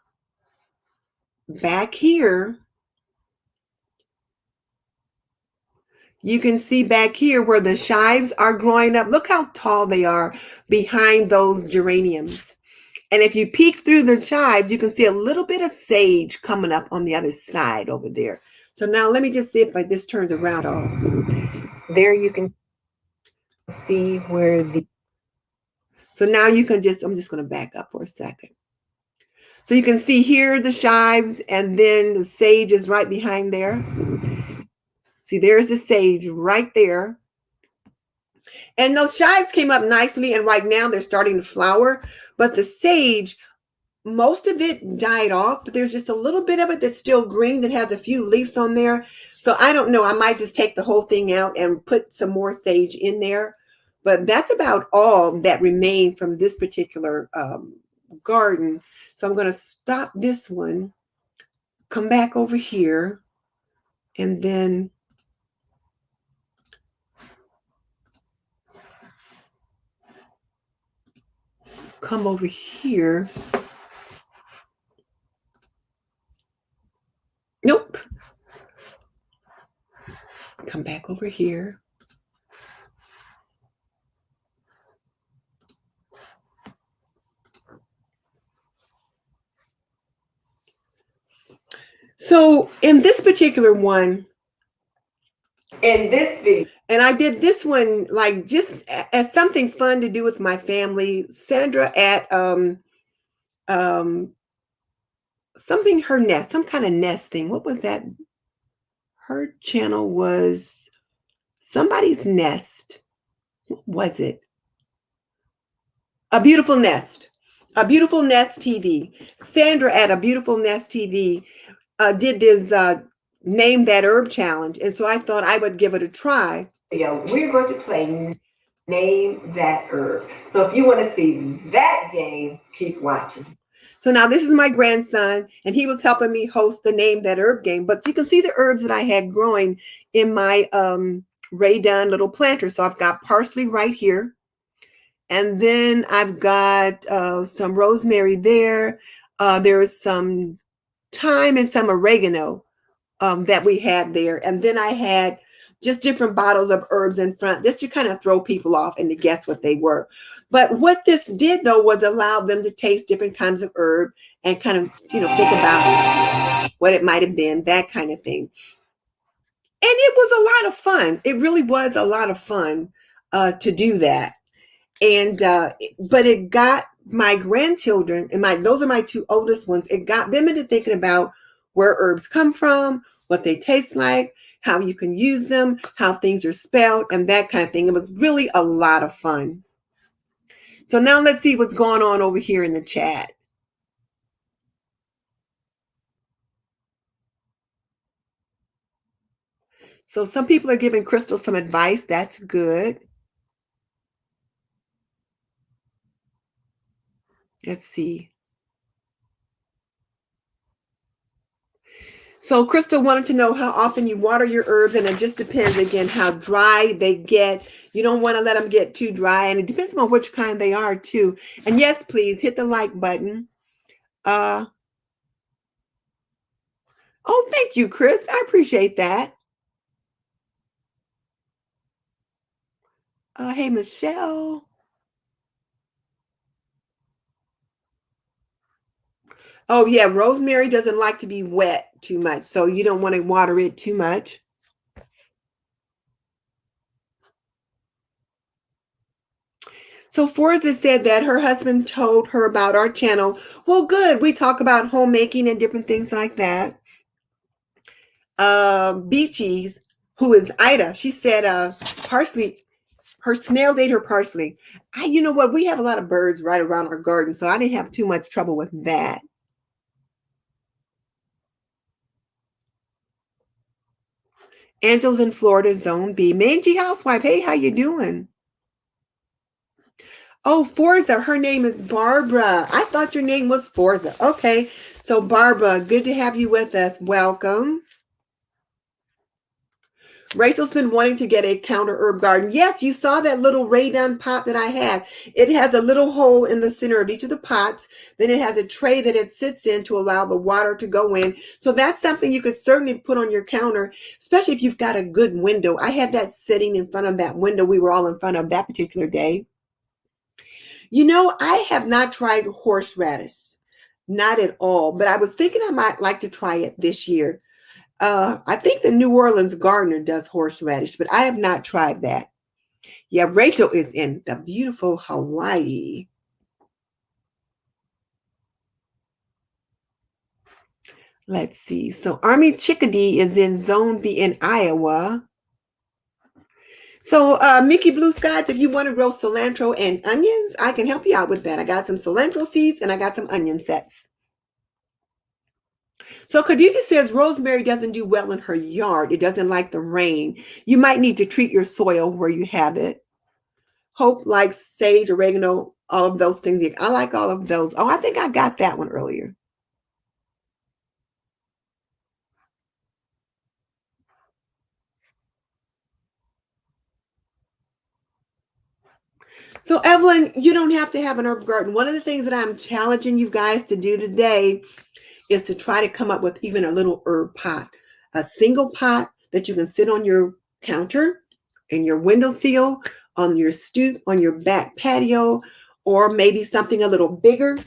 Speaker 1: back here, you can see back here where the chives are growing up. Look how tall they are behind those geraniums. And if you peek through the chives, you can see a little bit of sage coming up on the other side over there. So now let me just see if this turns around. Oh, there you can see where so now you can I'm just going to back up for a second. So you can see here the chives, and then the sage is right behind there. See, there's the sage right there. And those chives came up nicely, and right now they're starting to flower. But the sage, most of it died off, but there's just a little bit of it that's still green that has a few leaves on there. So I don't know. I might just take the whole thing out and put some more sage in there. But that's about all that remained from this particular garden. So I'm going to stop this one, come back over here, and then come over here. Nope. Come back over here. So in this particular one, in this video, and I did this one like just as something fun to do with my family. Sandra at something, her nest, some kind of nest thing. What was that? Her channel was somebody's nest. What was it? A Beautiful Nest. A Beautiful Nest TV. Sandra at A Beautiful Nest TV did this Name That Herb challenge. And so I thought I would give it a try. Yeah, we're going to play Name That Herb. So if you want to see that game, keep watching. So now this is my grandson, and he was helping me host the Name That Herb game. But you can see the herbs that I had growing in my Ray Dunn little planter. So I've got parsley right here. And then I've got some rosemary there. There's some thyme and some oregano that we had there. And then I had just different bottles of herbs in front, just to kind of throw people off and to guess what they were. But what this did, though, was allow them to taste different kinds of herb and kind of, think about what it might have been, that kind of thing. And it was a lot of fun. It really was a lot of fun to do that. And but it got my grandchildren, and those are my two oldest ones, it got them into thinking about where herbs come from, what they taste like, how you can use them, how things are spelled, and that kind of thing. It was really a lot of fun. So now let's see what's going on over here in the chat. So some people are giving Crystal some advice. That's good. Let's see. So Crystal wanted to know how often you water your herbs, and it just depends, again, how dry they get. You don't want to let them get too dry, and it depends on which kind they are too. And yes, please hit the like button. Oh, thank you, Chris. I appreciate that. Hey, Michelle. Oh, yeah, rosemary doesn't like to be wet too much, so you don't want to water it too much. So Forza said that her husband told her about our channel. Well, good. We talk about homemaking and different things like that. Beachies, who is Ida, she said parsley Her snails ate her parsley. You know what? We have a lot of birds right around our garden, so I didn't have too much trouble with that. Angela's in Florida, Zone B. Mangy housewife. Hey, how you doing? Oh, Forza. Her name is Barbara. I thought your name was Forza. Okay. So, Barbara, good to have you with us. Welcome. Rachel's been wanting to get a counter herb garden. Yes, you saw that little Raydon pot that I have. It has a little hole in the center of each of the pots. Then it has a tray that it sits in to allow the water to go in. So that's something you could certainly put on your counter, especially if you've got a good window. I had that sitting in front of that window we were all in front of that particular day. You know, I have not tried horseradish, not at all, but I was thinking I might like to try it this year. I think the New Orleans gardener does horseradish, but I have not tried that. Yeah, Rachel is in the beautiful Hawaii. Let's see. So Army Chickadee is in Zone B in Iowa. So Mickey Blue Skies, if you want to grow cilantro and onions, I can help you out with that. I got some cilantro seeds and I got some onion sets. So Khadija says rosemary doesn't do well in her yard. It doesn't like the rain. You might need to treat your soil where you have it. Hope likes sage, oregano, all of those things. I like all of those. Oh, I think I got that one earlier. So Evelyn, you don't have to have an herb garden. One of the things that I'm challenging you guys to do today is to try to come up with even a little herb pot, a single pot that you can sit on your counter, in your windowsill, on your stoop, on your back patio, or maybe something a little bigger.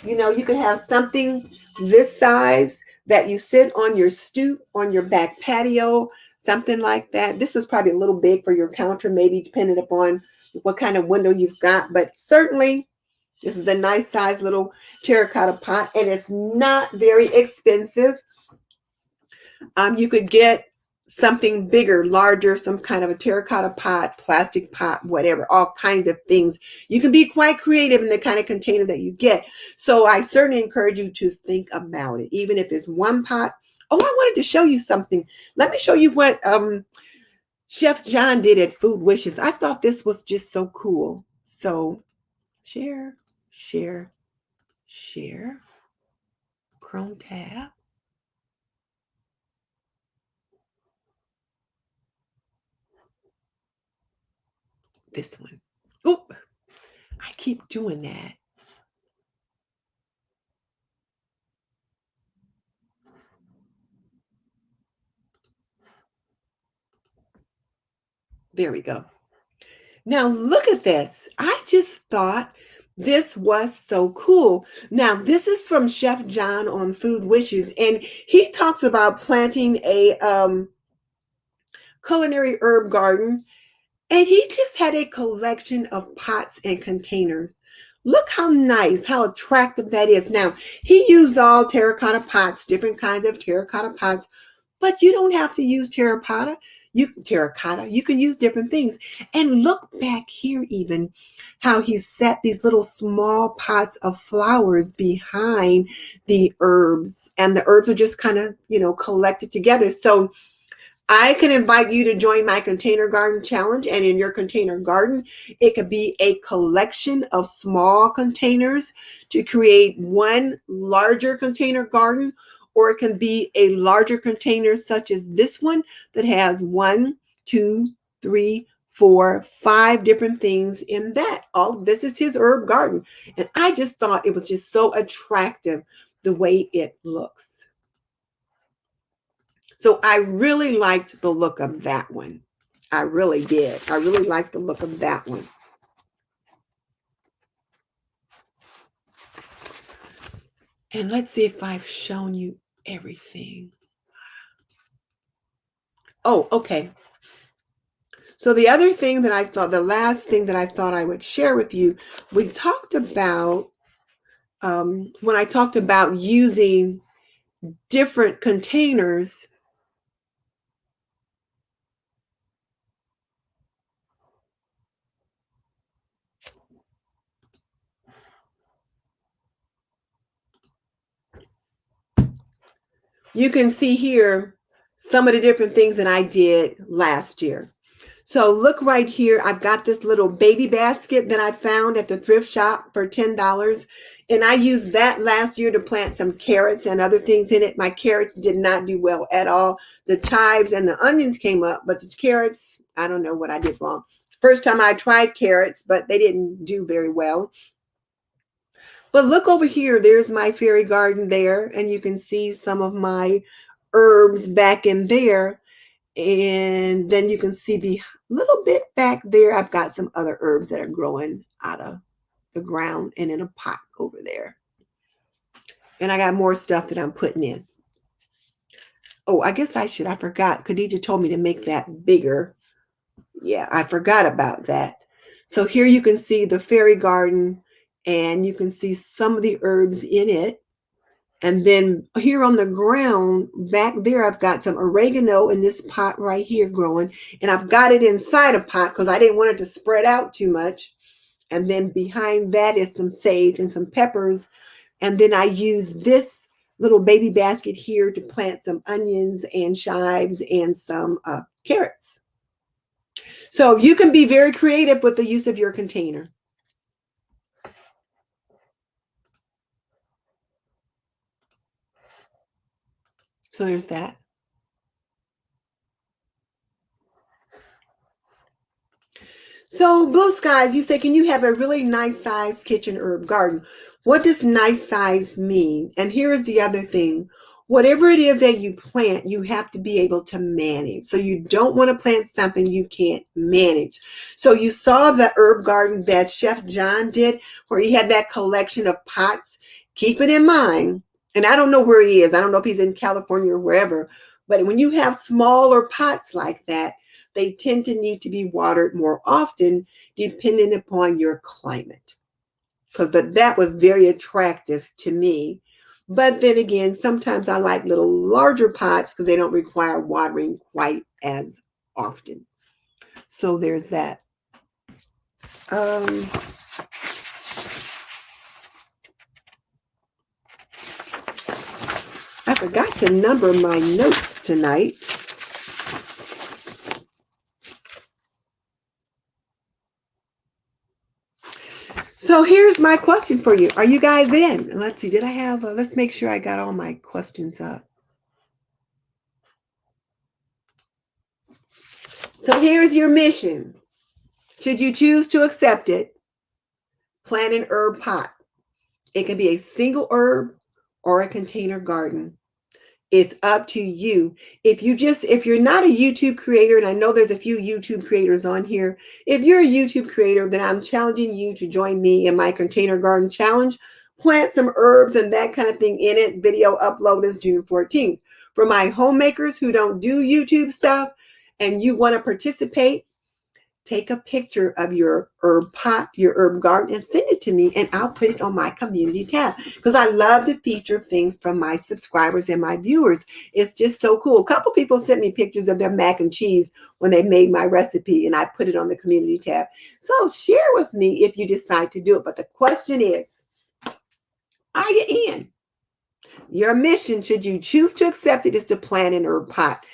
Speaker 1: You know, you could have something this size that you sit on your stoop, on your back patio, something like that. This is probably a little big for your counter, maybe depending upon what kind of window you've got, but certainly this is a nice size little terracotta pot, and it's not very expensive. You could get something bigger, larger, some kind of a terracotta pot, plastic pot, whatever, all kinds of things. You can be quite creative in the kind of container that you get. So I certainly encourage you to think about it, even if it's one pot. Oh, I wanted to show you something. Let me show you what Chef John did at Food Wishes. I thought this was just so cool. So share, share, share, Chrome tab. This one. Oop, I keep doing that. There we go. Now look at this. I just thought this was so cool. Now this is from Chef John on Food Wishes, and he talks about planting a culinary herb garden. And he just had a collection of pots and containers. Look how nice, how attractive that is. Now, he used all terracotta pots, different kinds of terracotta pots, but you don't have to use terracotta. You can use different things. And look back here even how he set these little small pots of flowers behind the herbs, and the herbs are just kind of, collected together. So I can invite you to join my container garden challenge. And in your container garden, it could be a collection of small containers to create one larger container garden, or it can be a larger container such as this one that has 1, 2, 3, 4, 5 different things in that. All this is his herb garden. And I just thought it was just so attractive the way it looks. So I really liked the look of that one. I really did. I really liked the look of that one. And let's see if I've shown you everything. Oh, okay. So the other thing that I thought, the last thing that I thought I would share with you, we talked about, when I talked about using different containers, you can see here some of the different things that I did last year. So look right here. I've got this little baby basket that I found at the thrift shop for $10. And I used that last year to plant some carrots and other things in it. My carrots did not do well at all. The chives and the onions came up, but the carrots, I don't know what I did wrong. First time I tried carrots, but they didn't do very well. But look over here. There's my fairy garden there. And you can see some of my herbs back in there. And then you can see the little bit back there, I've got some other herbs that are growing out of the ground and in a pot over there. And I got more stuff that I'm putting in. Oh, I forgot. Khadija told me to make that bigger. Yeah, I forgot about that. So here you can see the fairy garden and you can see some of the herbs in it. And then here on the ground back there, I've got some oregano in this pot right here growing. And I've got it inside a pot because I didn't want it to spread out too much. And then behind that is some sage and some peppers. And then I use this little baby basket here to plant some onions and chives and some carrots. So you can be very creative with the use of your container. So there's that. So blue skies, you say, can you have a really nice sized kitchen herb garden? What does nice size mean? And here is the other thing. Whatever it is that you plant, you have to be able to manage. So you don't want to plant something you can't manage. So you saw the herb garden that Chef John did, where he had that collection of pots. Keep it in mind. And I don't know where he is. I don't know if he's in California or wherever. But when you have smaller pots like that, they tend to need to be watered more often depending upon your climate. Because that was very attractive to me. But then again, sometimes I like little larger pots because they don't require watering quite as often. So there's that. I forgot to number my notes tonight. So here's my question for you. Are you guys in? Let's see. Did I have, let's make sure I got all my questions up. So here's your mission. Should you choose to accept it, plant an herb pot. It can be a single herb or a container garden. It's up to you. If you're not a YouTube creator, and I know there's a few YouTube creators on here, if you're a YouTube creator, then I'm challenging you to join me in my container garden challenge. Plant some herbs and that kind of thing in it. Video upload is June 14th. For my homemakers who don't do YouTube stuff and you want to participate, take a picture of your herb pot, your herb garden, and send it to me, and I'll put it on my community tab because I love to feature things from my subscribers and my viewers. It's just so cool. A couple people sent me pictures of their mac and cheese when they made my recipe, and I put it on the community tab. So share with me if you decide to do it. But the question is, are you in? Your mission, should you choose to accept it, is to plant an herb pot.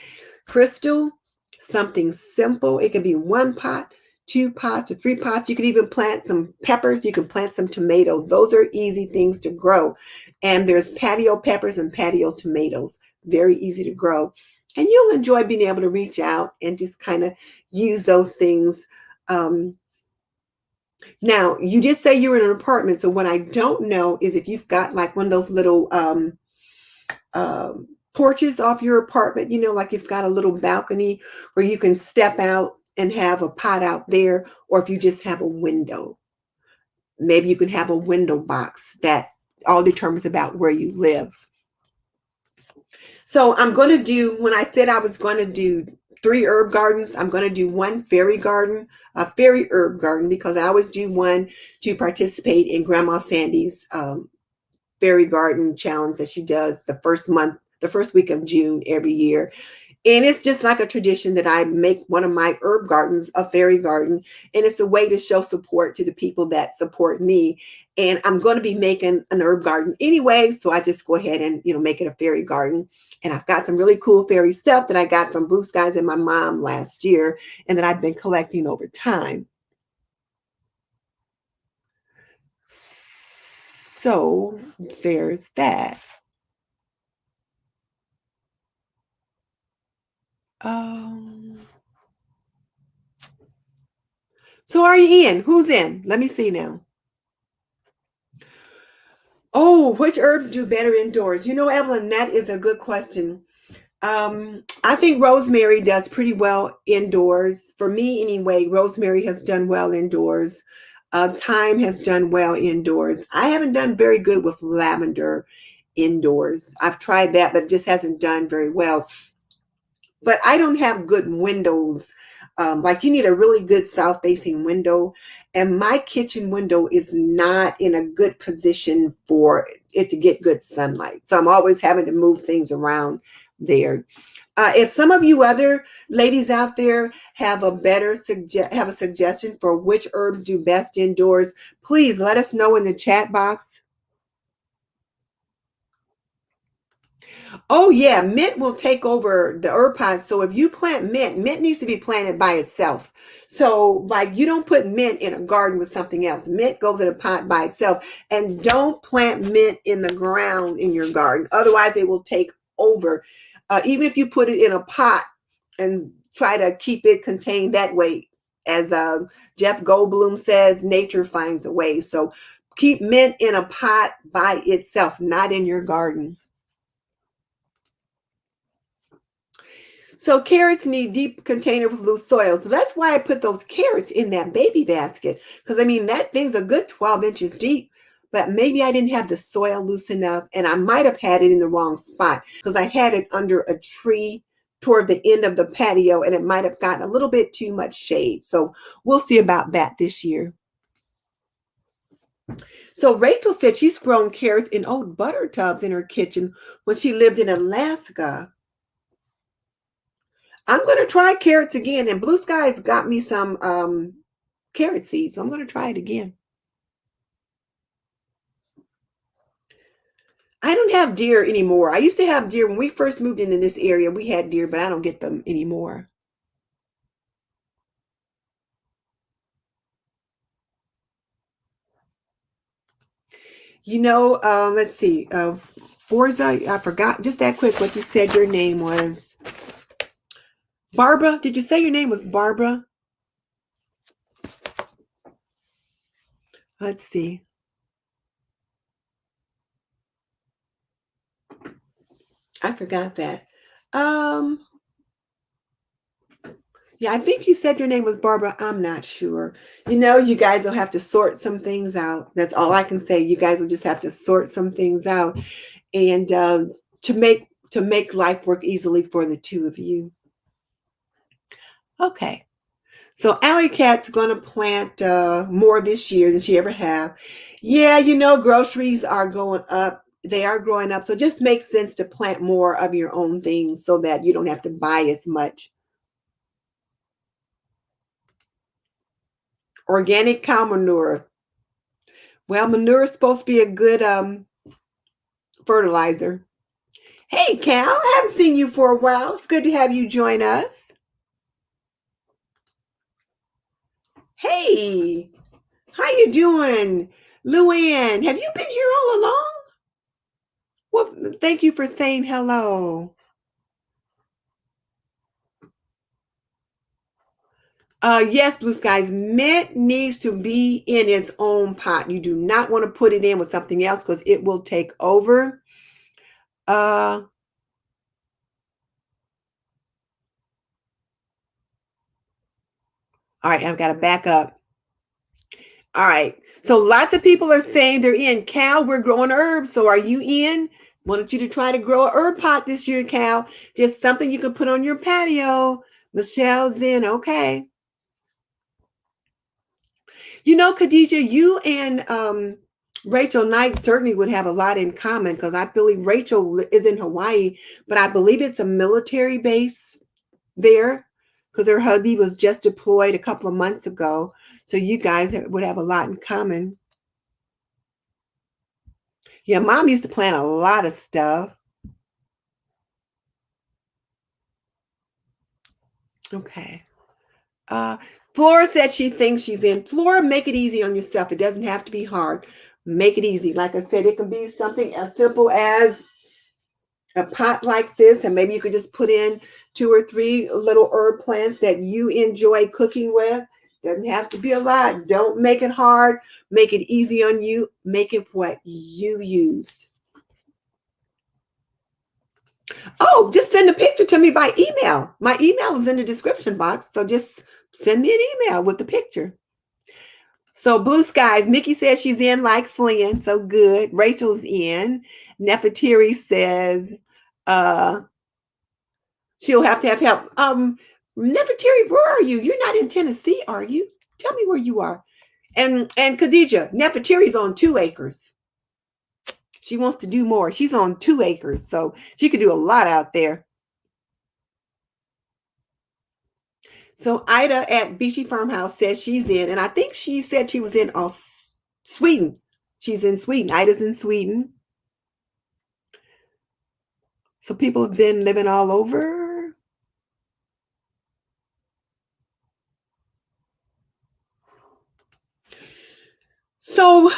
Speaker 1: Crystal, something simple. It can be one pot, 2 pots, or 3 pots. You can even plant some peppers. You can plant some tomatoes. Those are easy things to grow. And there's patio peppers and patio tomatoes. Very easy to grow. And you'll enjoy being able to reach out and just kind of use those things. Now, you just say you're in an apartment. So what I don't know is if you've got like one of those little porches off your apartment, like you've got a little balcony where you can step out and have a pot out there, or if you just have a window, maybe you can have a window box. That all determines about where you live. So I'm going to do, when I said I was going to do 3 herb gardens, I'm going to do 1 fairy garden, a fairy herb garden, because I always do one to participate in Grandma Sandy's fairy garden challenge that she does the first week of June every year. And it's just like a tradition that I make one of my herb gardens a fairy garden. And it's a way to show support to the people that support me. And I'm going to be making an herb garden anyway. So I just go ahead and, make it a fairy garden. And I've got some really cool fairy stuff that I got from Blue Skies and my mom last year and that I've been collecting over time. So there's that. Um, so are you in? Who's in? Let me see now. Oh, which herbs do better indoors? Evelyn, that is a good question. I think rosemary does pretty well indoors. For me, anyway, rosemary has done well indoors. Thyme has done well indoors. I haven't done very good with lavender indoors. I've tried that, but it just hasn't done very well. But I don't have good windows. Like you need a really good south facing window. And my kitchen window is not in a good position for it to get good sunlight. So I'm always having to move things around there. If some of you other ladies out there have have a suggestion for which herbs do best indoors, please let us know in the chat box. Oh yeah, mint will take over the herb pot. So if you plant mint needs to be planted by itself. So like you don't put mint in a garden with something else. Mint goes in a pot by itself. And don't plant mint in the ground in your garden. Otherwise it will take over. Even if you put it in a pot and try to keep it contained that way. As Jeff Goldblum says, nature finds a way. So keep mint in a pot by itself, not in your garden. So carrots need deep container with loose soil. So that's why I put those carrots in that baby basket. Because I mean, that thing's a good 12 inches deep, but maybe I didn't have the soil loose enough. And I might have had it in the wrong spot because I had it under a tree toward the end of the patio and it might have gotten a little bit too much shade. So we'll see about that this year. So Rachel said she's grown carrots in old butter tubs in her kitchen when she lived in Alaska. I'm going to try carrots again. And Blue Skies got me some carrot seeds. So I'm going to try it again. I don't have deer anymore. I used to have deer when we first moved into this area. We had deer, but I don't get them anymore. Let's see. Forza, I forgot just that quick what you said your name was. Barbara, did you say your name was Barbara? Let's see. I forgot that. Yeah, I think you said your name was Barbara. I'm not sure. You guys will have to sort some things out. That's all I can say. You guys will just have to sort some things out, and to make life work easily for the two of you. Okay. So Alley Cat's going to plant more this year than she ever have. Yeah, groceries are going up. They are growing up. So it just makes sense to plant more of your own things so that you don't have to buy as much. Organic cow manure. Well, manure is supposed to be a good fertilizer. Hey, Cal, I haven't seen you for a while. It's good to have you join us. Hey, how you doing? Luann, have you been here all along? Well, thank you for saying hello. Yes, Blue Skies, mint needs to be in its own pot. You do not want to put it in with something else because it will take over. All right, I've got to back up. All right. So lots of people are saying they're in. Cal, we're growing herbs. So are you in? Wanted you to try to grow a herb pot this year, Cal. Just something you can put on your patio. Michelle's in. Okay. Khadijah, you and Rachel Knight certainly would have a lot in common because I believe Rachel is in Hawaii, but I believe it's a military base there because her hubby was just deployed a couple of months ago. So you guys would have a lot in common. Yeah, mom used to plan a lot of stuff. Okay. Uh, Flora said she thinks she's in. Flora, make it easy on yourself. It doesn't have to be hard. Make it easy. Like I said, it can be something as simple as a pot like this, and maybe you could just put in 2 or 3 little herb plants that you enjoy cooking with. Doesn't have to be a lot. Don't make it hard. Make it easy on you. Make it what you use. Oh, just send a picture to me by email. My email is in the description box. So just send me an email with the picture. So blue skies, Mickey says she's in like Flynn. So good. Rachel's in. Nefertiri says uh she'll have to have help. Nefertiri, where are you? You're not in Tennessee, are you? Tell me where you are. And Khadija, Nefertiri's on 2 acres. She wants to do more. She's on 2 acres, so she could do a lot out there. So Ida at Beachy Farmhouse says she's in, and I think she said she was in Sweden. She's in Sweden. Ida's in Sweden. So people have been living all over. So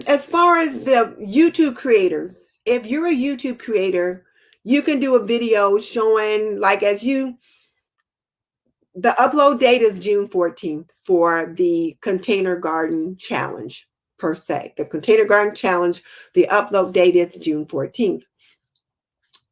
Speaker 1: as far as the YouTube creators, if you're a YouTube creator, you can do a video showing like the upload date is June 14th for the container garden challenge per se. The container garden challenge, the upload date is June 14th.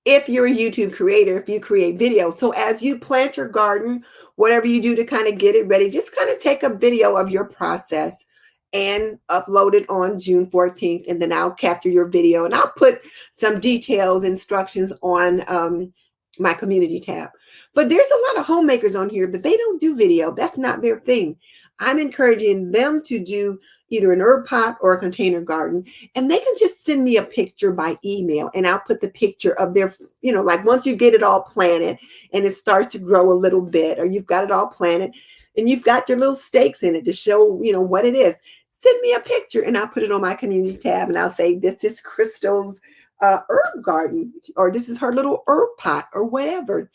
Speaker 1: If you're a YouTube creator, if you create videos, so as you plant your garden, whatever you do to kind of get it ready, just kind of take a video of your process and upload it on June 14th. And then I'll capture your video and I'll put some details, instructions on my community tab. But there's a lot of homemakers on here, but they don't do video. That's not their thing. I'm encouraging them to do either an herb pot or a container garden, and they can just send me a picture by email and I'll put the picture of their, like once you get it all planted and it starts to grow a little bit, or you've got it all planted and you've got your little stakes in it to show, what it is. Send me a picture and I'll put it on my community tab and I'll say, this is Crystal's herb garden, or this is her little herb pot, or whatever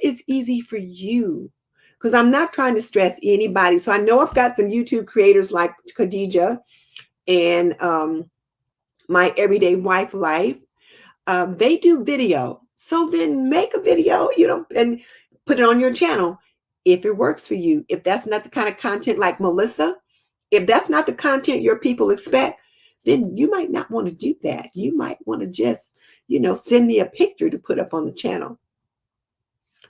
Speaker 1: is easy for you. Because I'm not trying to stress anybody. So I know I've got some YouTube creators like Khadija and My Everyday Wife Life. They do video. So then make a video, and put it on your channel if it works for you. If that's not the kind of content like Melissa, if that's not the content your people expect, then you might not want to do that. You might want to just, send me a picture to put up on the channel.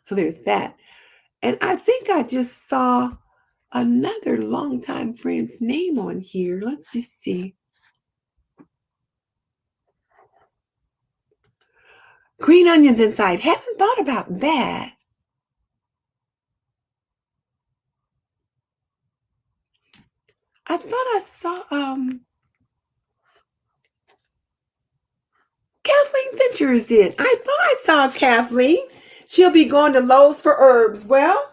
Speaker 1: So there's that. And I think I just saw another longtime friend's name on here. Let's just see. Green onions inside. Haven't thought about that. I thought I saw Kathleen Fincher is in. I thought I saw Kathleen. She'll be going to Lowe's for herbs. Well,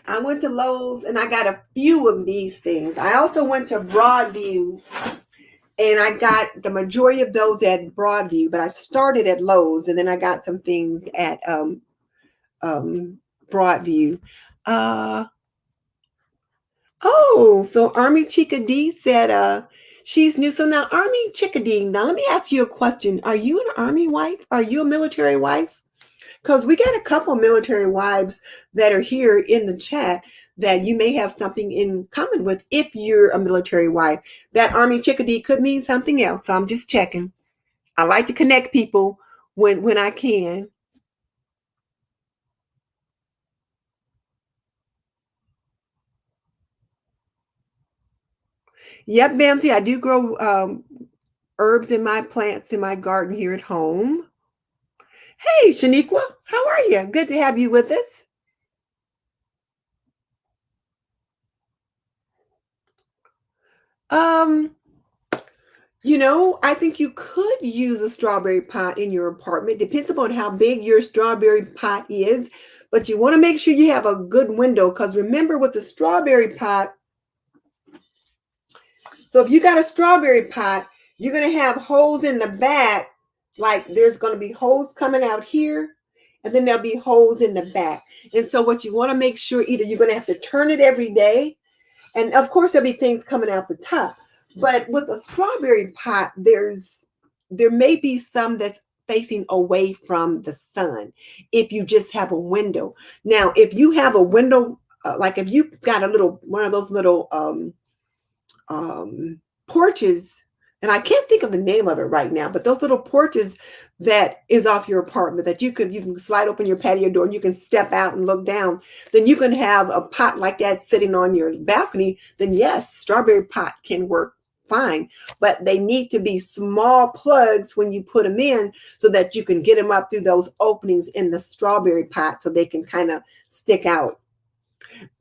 Speaker 1: I went to Lowe's and I got a few of these things. I also went to Broadview and I got the majority of those at Broadview, but I started at Lowe's and then I got some things at Broadview. So Army Chickadee said she's new. So now Army Chickadee, now let me ask you a question. Are you an Army wife? Are you a military wife? Because we got a couple military wives that are here in the chat that you may have something in common with if you're a military wife. That Army Chickadee could mean something else. So I'm just checking. I like to connect people when I can. Yep, Bamsey, I do grow herbs in my plants in my garden here at home. Hey, Shaniqua, how are you? Good to have you with us. Um, I think you could use a strawberry pot in your apartment. Depends upon how big your strawberry pot is, but you want to make sure you have a good window because remember with the strawberry pot, so if you got a strawberry pot, you're going to have holes in the back. Like there's going to be holes coming out here, and then there'll be holes in the back. And so what you want to make sure, either you're going to have to turn it every day, and of course there'll be things coming out the top. But with a strawberry pot, there may be some that's facing away from the sun if you just have a window. Now, if you have a window, like if you got a little one of those little porches, and I can't think of the name of it right now, but those little porches that is off your apartment that you can slide open your patio door and you can step out and look down, then you can have a pot like that sitting on your balcony. Then yes, strawberry pot can work fine, but they need to be small plugs when you put them in so that you can get them up through those openings in the strawberry pot so they can kind of stick out.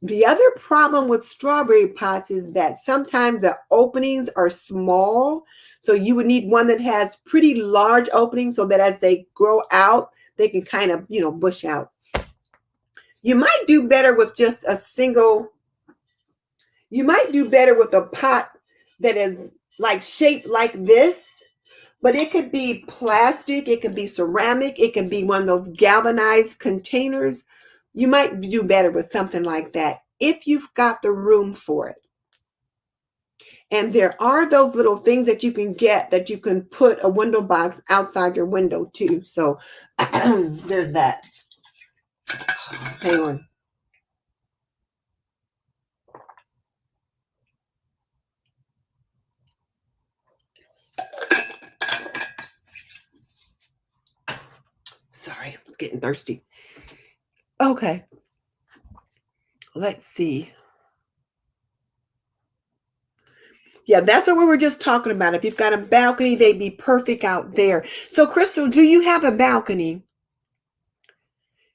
Speaker 1: The other problem with strawberry pots is that sometimes the openings are small. So you would need one that has pretty large openings so that as they grow out, they can kind of, bush out. You might do better with just you might do better with a pot that is like shaped like this, but it could be plastic, it could be ceramic, it could be one of those galvanized containers. You might do better with something like that if you've got the room for it. And there are those little things that you can get that you can put a window box outside your window too. So there's that. Hang on. Sorry, I was getting thirsty. Okay. Let's see. Yeah, that's what we were just talking about. If you've got a balcony, they'd be perfect out there. So, Crystal, do you have a balcony?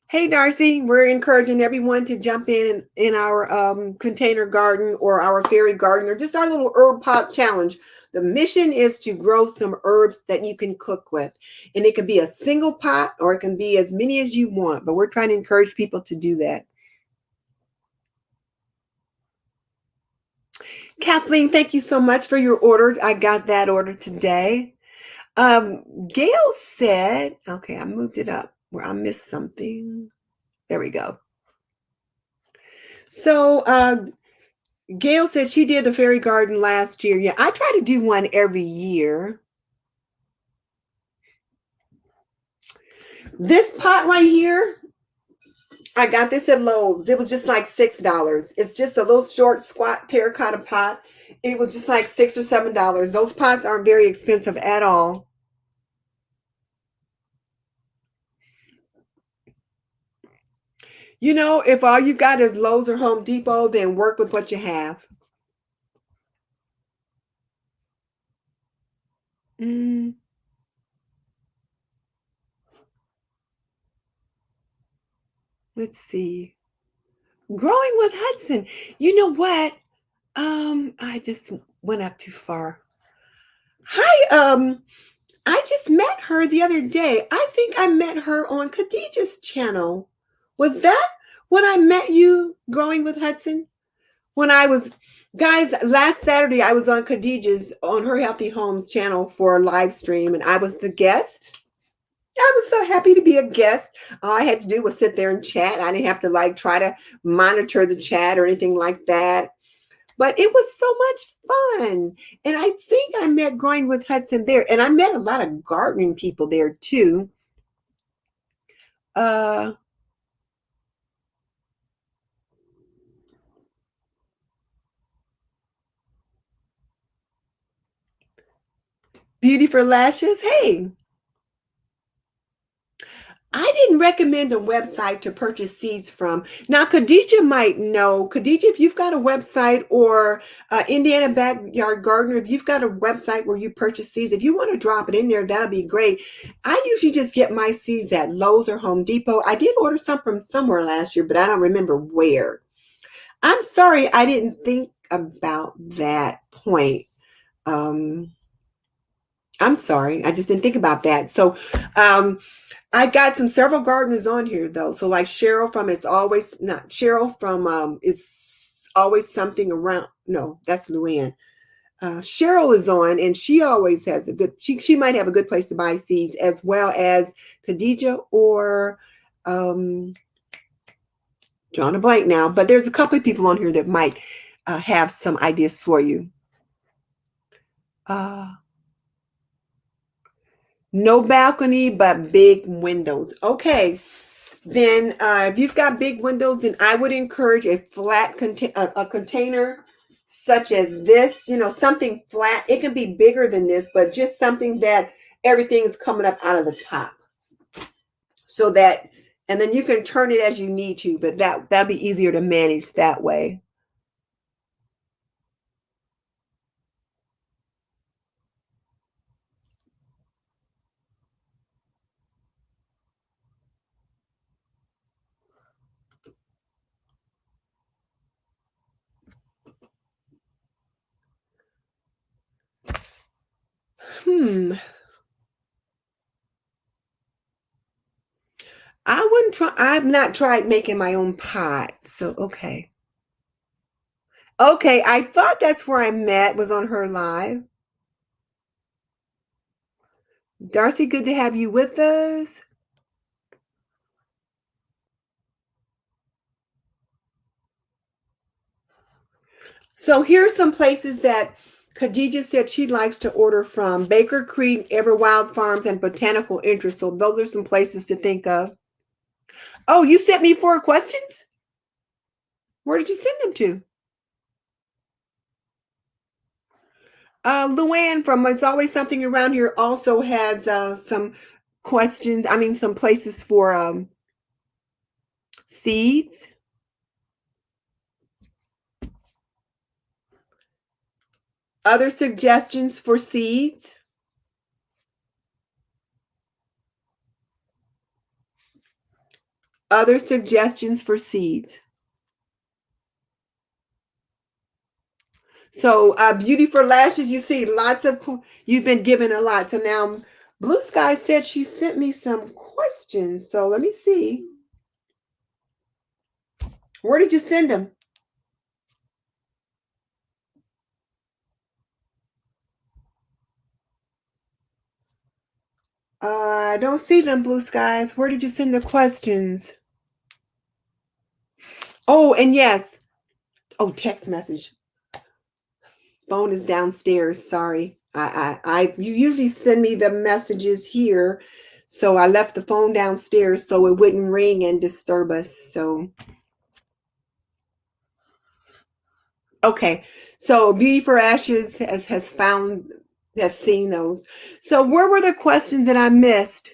Speaker 1: Hey, Darcy, we're encouraging everyone to jump in our container garden or our fairy garden or just our little herb pot challenge. The mission is to grow some herbs that you can cook with. And it can be a single pot or it can be as many as you want. But we're trying to encourage people to do that. Kathleen, thank you so much for your order. I got that order today. Gail said, okay, I moved it up where I missed something. There we go. So Gail said she did the fairy garden last year. Yeah, I try to do one every year. This pot right here, I got this at Lowe's. It was just like $6. It's just a little short, squat terracotta pot. It was just like $6 or $7. Those pots aren't very expensive at all. If all you got is Lowe's or Home Depot, then work with what you have. Let's see. Growing with Hudson. You know what? I just went up too far. Hi, I just met her the other day. I think I met her on Khadijah's channel. Was that when I met you, Growing with Hudson? Guys, last Saturday I was on her Healthy Homes channel for a live stream, and I was the guest. I was so happy to be a guest. All I had to do was sit there and chat. I didn't have to try to monitor the chat or anything like that. But it was so much fun. And I think I met Growing with Hudson there. And I met a lot of gardening people there too. Beauty for Lashes. Hey, I didn't recommend a website to purchase seeds from. Now, Khadijah might know. Khadijah, if you've got a website, or Indiana Backyard Gardener, if you've got a website where you purchase seeds, if you want to drop it in there, that'll be great. I usually just get my seeds at Lowe's or Home Depot. I did order some from somewhere last year, but I don't remember where. I'm sorry I didn't think about that point. I'm sorry, I just didn't think about that. So I got several gardeners on here though. So like Cheryl from It's Always Not Cheryl from It's Always Something Around. No, that's Luann. Cheryl is on, and she always has a good. She might have a good place to buy seeds, as well as Khadija or drawing a blank now. But there's a couple of people on here that might have some ideas for you. No balcony, but big windows. Okay. Then if you've got big windows, then I would encourage a flat a container such as this, something flat. It can be bigger than this, but just something that everything is coming up out of the top. So that, and then you can turn it as you need to, but that'll be easier to manage that way. I wouldn't try. I've not tried making my own pot. So, okay. Okay. I thought that's where I met, was on her live. Darcy, good to have you with us. So here's some places that Khadija said she likes to order from: Baker Creek, Everwild Farms, and Botanical Interest. So those are some places to think of. Oh, you sent me 4 questions? Where did you send them to? Luann from There's Always Something Around Here also has some questions. I mean, some places for seeds. Other suggestions for seeds. Other suggestions for seeds. So Beauty for Lashes, you see lots of, you've been given a lot. So now Blue Sky said she sent me some questions. So let me see. Where did you send them? I don't see them, Blue Skies. Where did you send the questions? Oh, and yes. Oh, text message. Phone is downstairs. Sorry. You usually send me the messages here. So I left the phone downstairs so it wouldn't ring and disturb us. So, okay. So Beauty for Ashes has seen those. So where were the questions that I missed?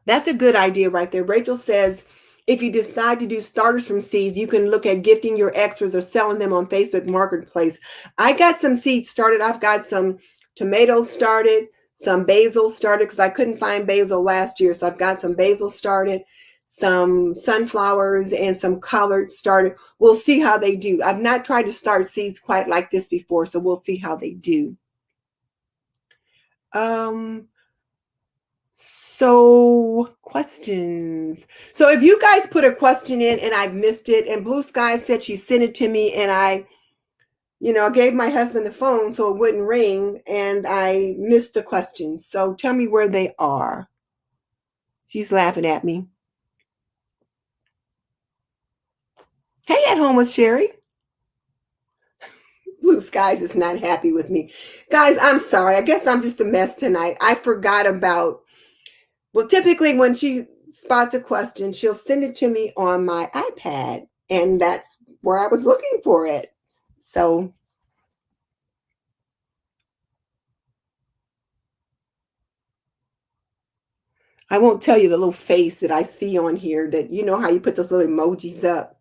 Speaker 1: That's a good idea right there. Rachel says, if you decide to do starters from seeds, you can look at gifting your extras or selling them on Facebook Marketplace. I got some seeds started. I've got some tomatoes started, some basil started because I couldn't find basil last year. So I've got some basil started, some sunflowers, and some collards started. We'll see how they do. I've not tried to start seeds quite like this before, so we'll see how they do. So questions. So if you guys put a question in and I missed it, and Blue Sky said she sent it to me, and I gave my husband the phone so it wouldn't ring, and I missed the questions. So tell me where they are. She's laughing at me. Hey, at home with Sherry. Blue Skies is not happy with me. Guys, I'm sorry. I guess I'm just a mess tonight. I forgot about, well, typically when she spots a question, she'll send it to me on my iPad, and that's where I was looking for it. So I won't tell you the little face that I see on here, that how you put those little emojis up.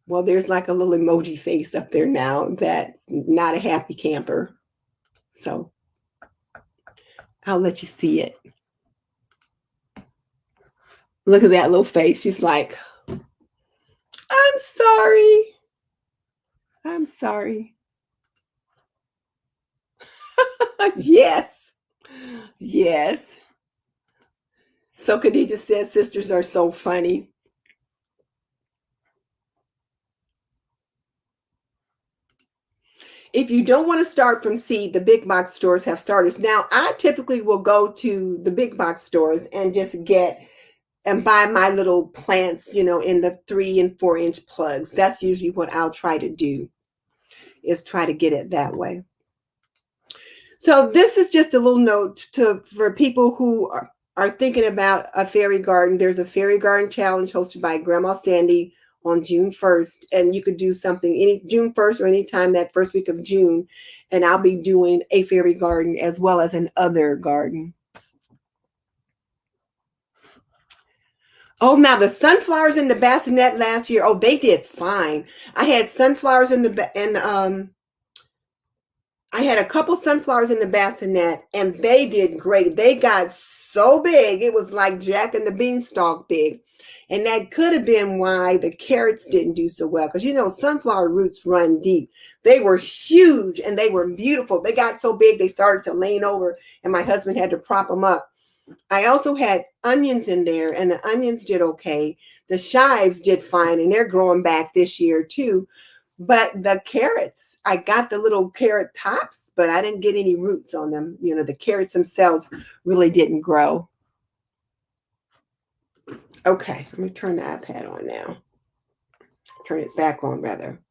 Speaker 1: Well, there's like a little emoji face up there now that's not a happy camper. So I'll let you see it. Look at that little face. She's like, I'm sorry. I'm sorry. Yes. Yes. So Khadija says sisters are so funny. If you don't want to start from seed, the big box stores have starters. Now, I typically will go to the big box stores and just get and buy my little plants, in the 3 and 4 inch plugs. That's usually what I'll try to do, is try to get it that way. So this is just a little note for people who are thinking about a fairy garden. There's a fairy garden challenge hosted by Grandma Sandy on June 1st, and you could do something any June 1st or anytime that first week of June, and I'll be doing a fairy garden as well as an other garden. Oh, now the sunflowers in the bassinet last year, oh, they did fine. I had sunflowers in I had a couple sunflowers in the bassinet, and they did great. They got so big, it was like Jack and the Beanstalk big. And that could have been why the carrots didn't do so well, because sunflower roots run deep. They were huge and they were beautiful. They got so big they started to lean over, and my husband had to prop them up. I also had onions in there, and the onions did okay. The chives did fine, and they're growing back this year too. But the carrots, I got the little carrot tops, but I didn't get any roots on them. The carrots themselves really didn't grow. Okay, let me turn the iPad on now. Turn it back on, rather.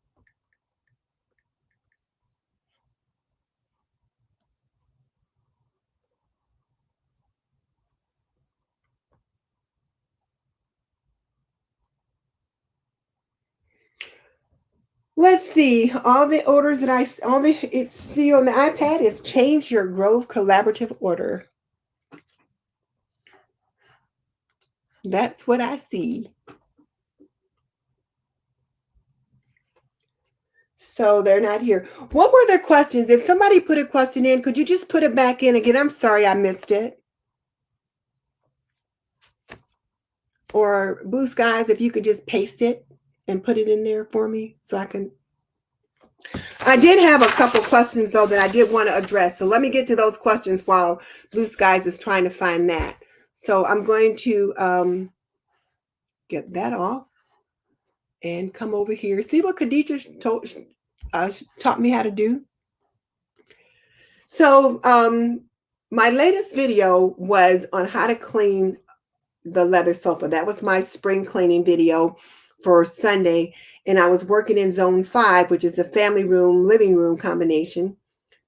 Speaker 1: Let's see. All the orders that see on the iPad is change your Grove collaborative order. That's what I see. So they're not here. What were their questions? If somebody put a question in, could you just put it back in again? I'm sorry I missed it. Or Blue Skies, if you could just paste it and put it in there for me so I can. I did have a couple questions, though, that I did want to address. So let me get to those questions while Blue Skies is trying to find that. So I'm going to get that off and come over here. See what Khadija taught me how to do? So my latest video was on how to clean the leather sofa. That was my spring cleaning video for Sunday. And I was working in zone 5, which is the family room, living room combination.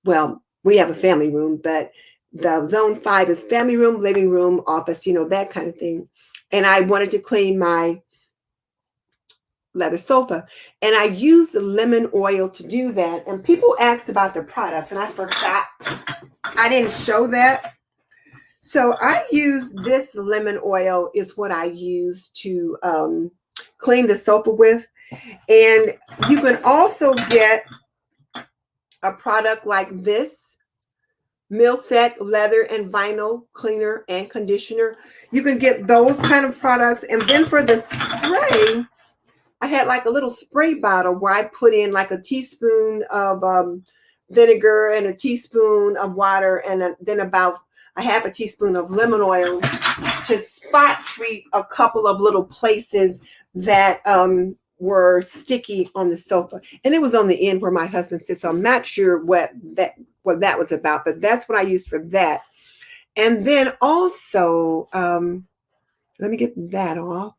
Speaker 1: Well, we have a family room, but the zone 5 is family room, living room, office, that kind of thing. And I wanted to clean my leather sofa. And I used lemon oil to do that. And people asked about the products, and I forgot. I didn't show that. So I use this lemon oil is what I use to clean the sofa with. And you can also get a product like this, Milsec leather and vinyl cleaner and conditioner. You can get those kind of products. And then for the spray, I had like a little spray bottle where I put in like a teaspoon of vinegar and a teaspoon of water, and then about a half a teaspoon of lemon oil to spot treat a couple of little places that were sticky on the sofa. And it was on the end where my husband sits. So I'm not sure what that was about, but that's what I used for that. And then also, let me get that off.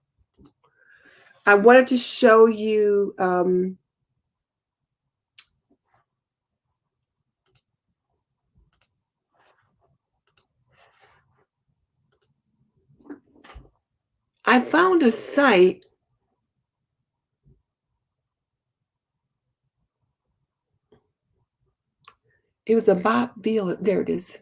Speaker 1: I wanted to show you I found a site. It was a Bob Vila. There it is.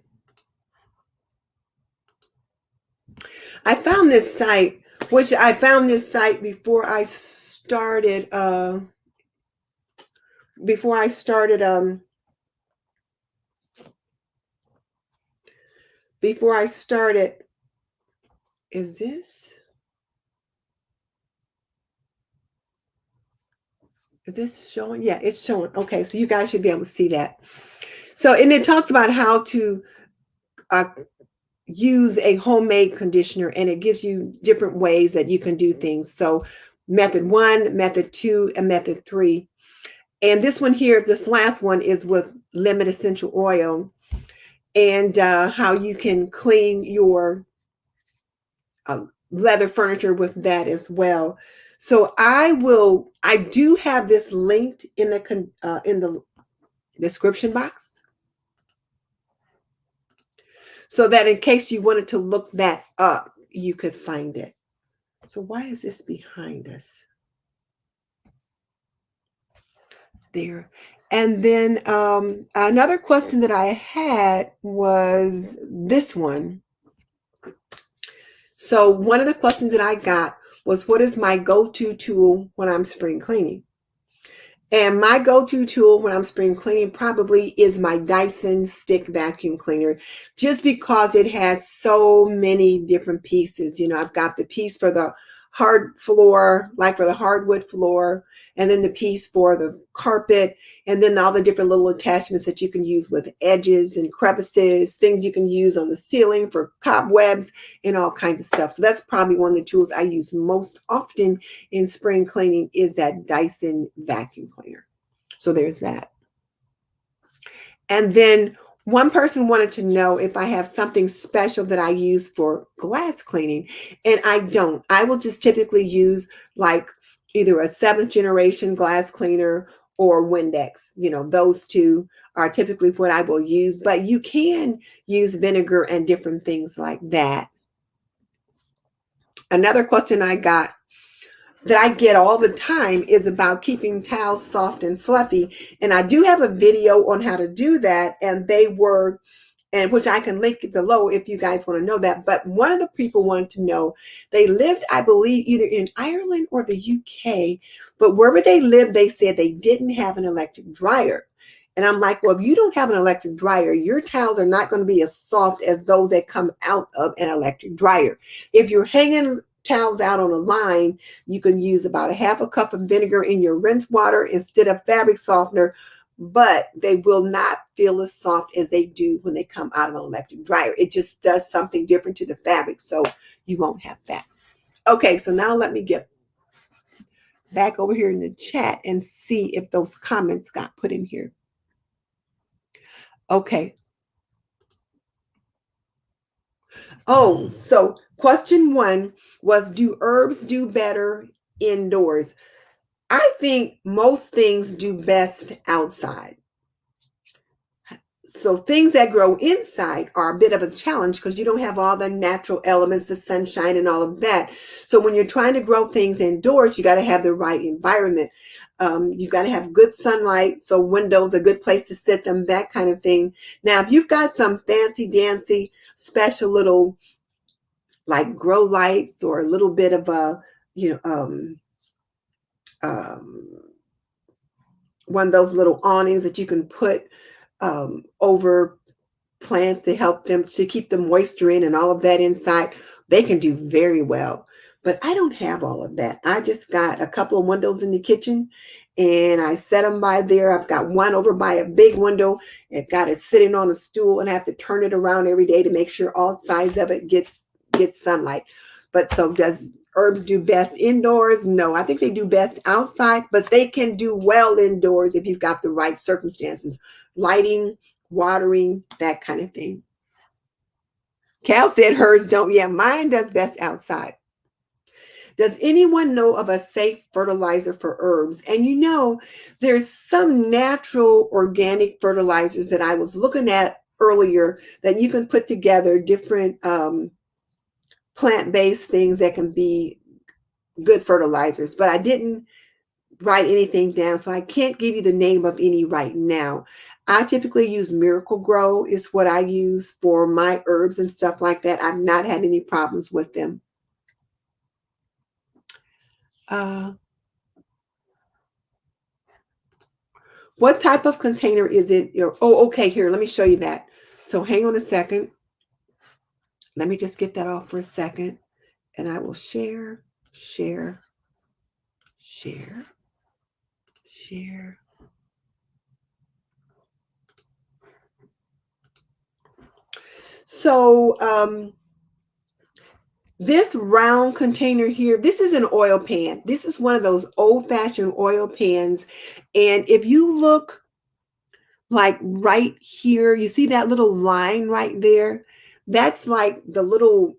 Speaker 1: I found this site, which I found this site before I started is this? Is this showing? Yeah, it's showing. Okay, so you guys should be able to see that. So, and it talks about how to uh, use a homemade conditioner, and it gives you different ways that you can do things. So, method 1, method 2, and method 3. And this one here, this last one is with lemon essential oil, and how you can clean your leather furniture with that as well. So I do have this linked in the description box, so that in case you wanted to look that up, you could find it. So why is this behind us? There. And then another question that I had was this one. So one of the questions that I got was, what is my go-to tool when I'm spring cleaning? And my go-to tool when I'm spring cleaning probably is my Dyson stick vacuum cleaner, just because it has so many different pieces. You know, I've got the piece for the hard floor, like for the hardwood floor, and then the piece for the carpet, and then all the different little attachments that you can use with edges and crevices, things you can use on the ceiling for cobwebs and all kinds of stuff. So that's probably one of the tools I use most often in spring cleaning, is that Dyson vacuum cleaner. So there's that. And then one person wanted to know if I have something special that I use for glass cleaning. And I don't. I will just typically use like either a 7th generation glass cleaner or Windex. You know, those two are typically what I will use. But you can use vinegar and different things like that. Another question I got that I get all the time is about keeping towels soft and fluffy. And I do have a video on how to do that. And which I can link below if you guys want to know that. But one of the people wanted to know, they lived, I believe, either in Ireland or the UK, but wherever they lived, they said they didn't have an electric dryer. And I'm like, well, if you don't have an electric dryer, your towels are not going to be as soft as those that come out of an electric dryer. If you're hanging towels out on a line, you can use about a half a cup of vinegar in your rinse water instead of fabric softener, but they will not feel as soft as they do when they come out of an electric dryer. It just does something different to the fabric, so you won't have that. Okay, so now let me get back over here in the chat and see if those comments got put in here. Okay. Oh, so question 1 was, do herbs do better indoors? I think most things do best outside. So things that grow inside are a bit of a challenge because you don't have all the natural elements, the sunshine and all of that. So when you're trying to grow things indoors, you got to have the right environment. You've got to have good sunlight. So windows, a good place to sit them, that kind of thing. Now, if you've got some fancy dancy, special little like grow lights or a little bit of a, you know, um, one of those little awnings that you can put over plants to help them to keep the moisture in and all of that inside, they can do very well. But I don't have all of that. I just got a couple of windows in the kitchen and I set them by there. I've got one over by a big window. It got it sitting on a stool and I have to turn it around every day to make sure all sides of it gets sunlight. But so does herbs do best indoors? No, I think they do best outside, but they can do well indoors if you've got the right circumstances, lighting, watering, that kind of thing. Cal said hers don't. Yeah, mine does best outside. Does anyone know of a safe fertilizer for herbs? And you know, there's some natural organic fertilizers that I was looking at earlier that you can put together, different plant-based things that can be good fertilizers, but I didn't write anything down, so I can't give you the name of any right now. I typically use Miracle Grow is what I use for my herbs and stuff like that. I've not had any problems with them. What type of container is it? Oh, okay, here, let me show you that. So hang on a second. Let me just get that off for a second, and I will share, share, share, share. So this round container here, this is an oil pan. This is one of those old-fashioned oil pans. And if you look like right here, you see that little line right there? That's like the little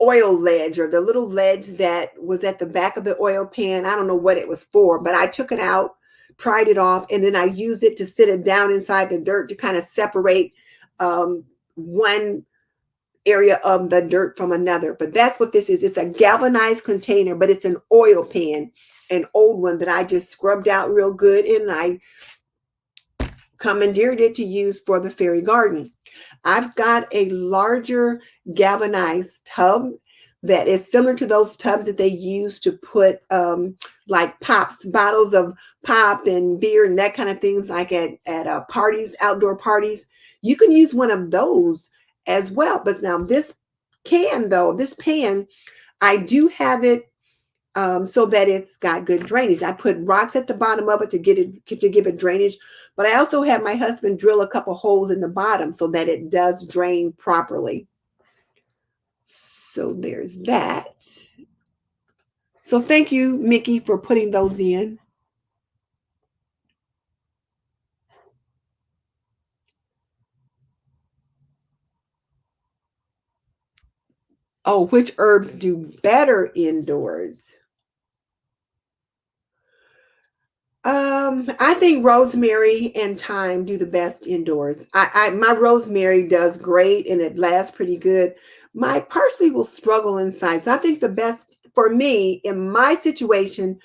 Speaker 1: oil ledge, or the little ledge that was at the back of the oil pan. I don't know what it was for, but I took it out, pried it off, and then I used it to sit it down inside the dirt to kind of separate one area of the dirt from another. But that's what this is. It's a galvanized container, but it's an oil pan, an old one that I just scrubbed out real good, and I commandeered it to use for the fairy garden. I've got a larger galvanized tub that is similar to those tubs that they use to put like pops, bottles of pop and beer and that kind of things, like at parties, outdoor parties. You can use one of those as well. But now this pan, I do have it so that it's got good drainage. I put rocks at the bottom of it to give it drainage, but I also had my husband drill a couple holes in the bottom so that it does drain properly. So there's that. So thank you, Mickey, for putting those in. Oh, which herbs do better indoors? I think rosemary and thyme do the best indoors. My rosemary does great and it lasts pretty good. My parsley will struggle inside. So I think the best for me in my situation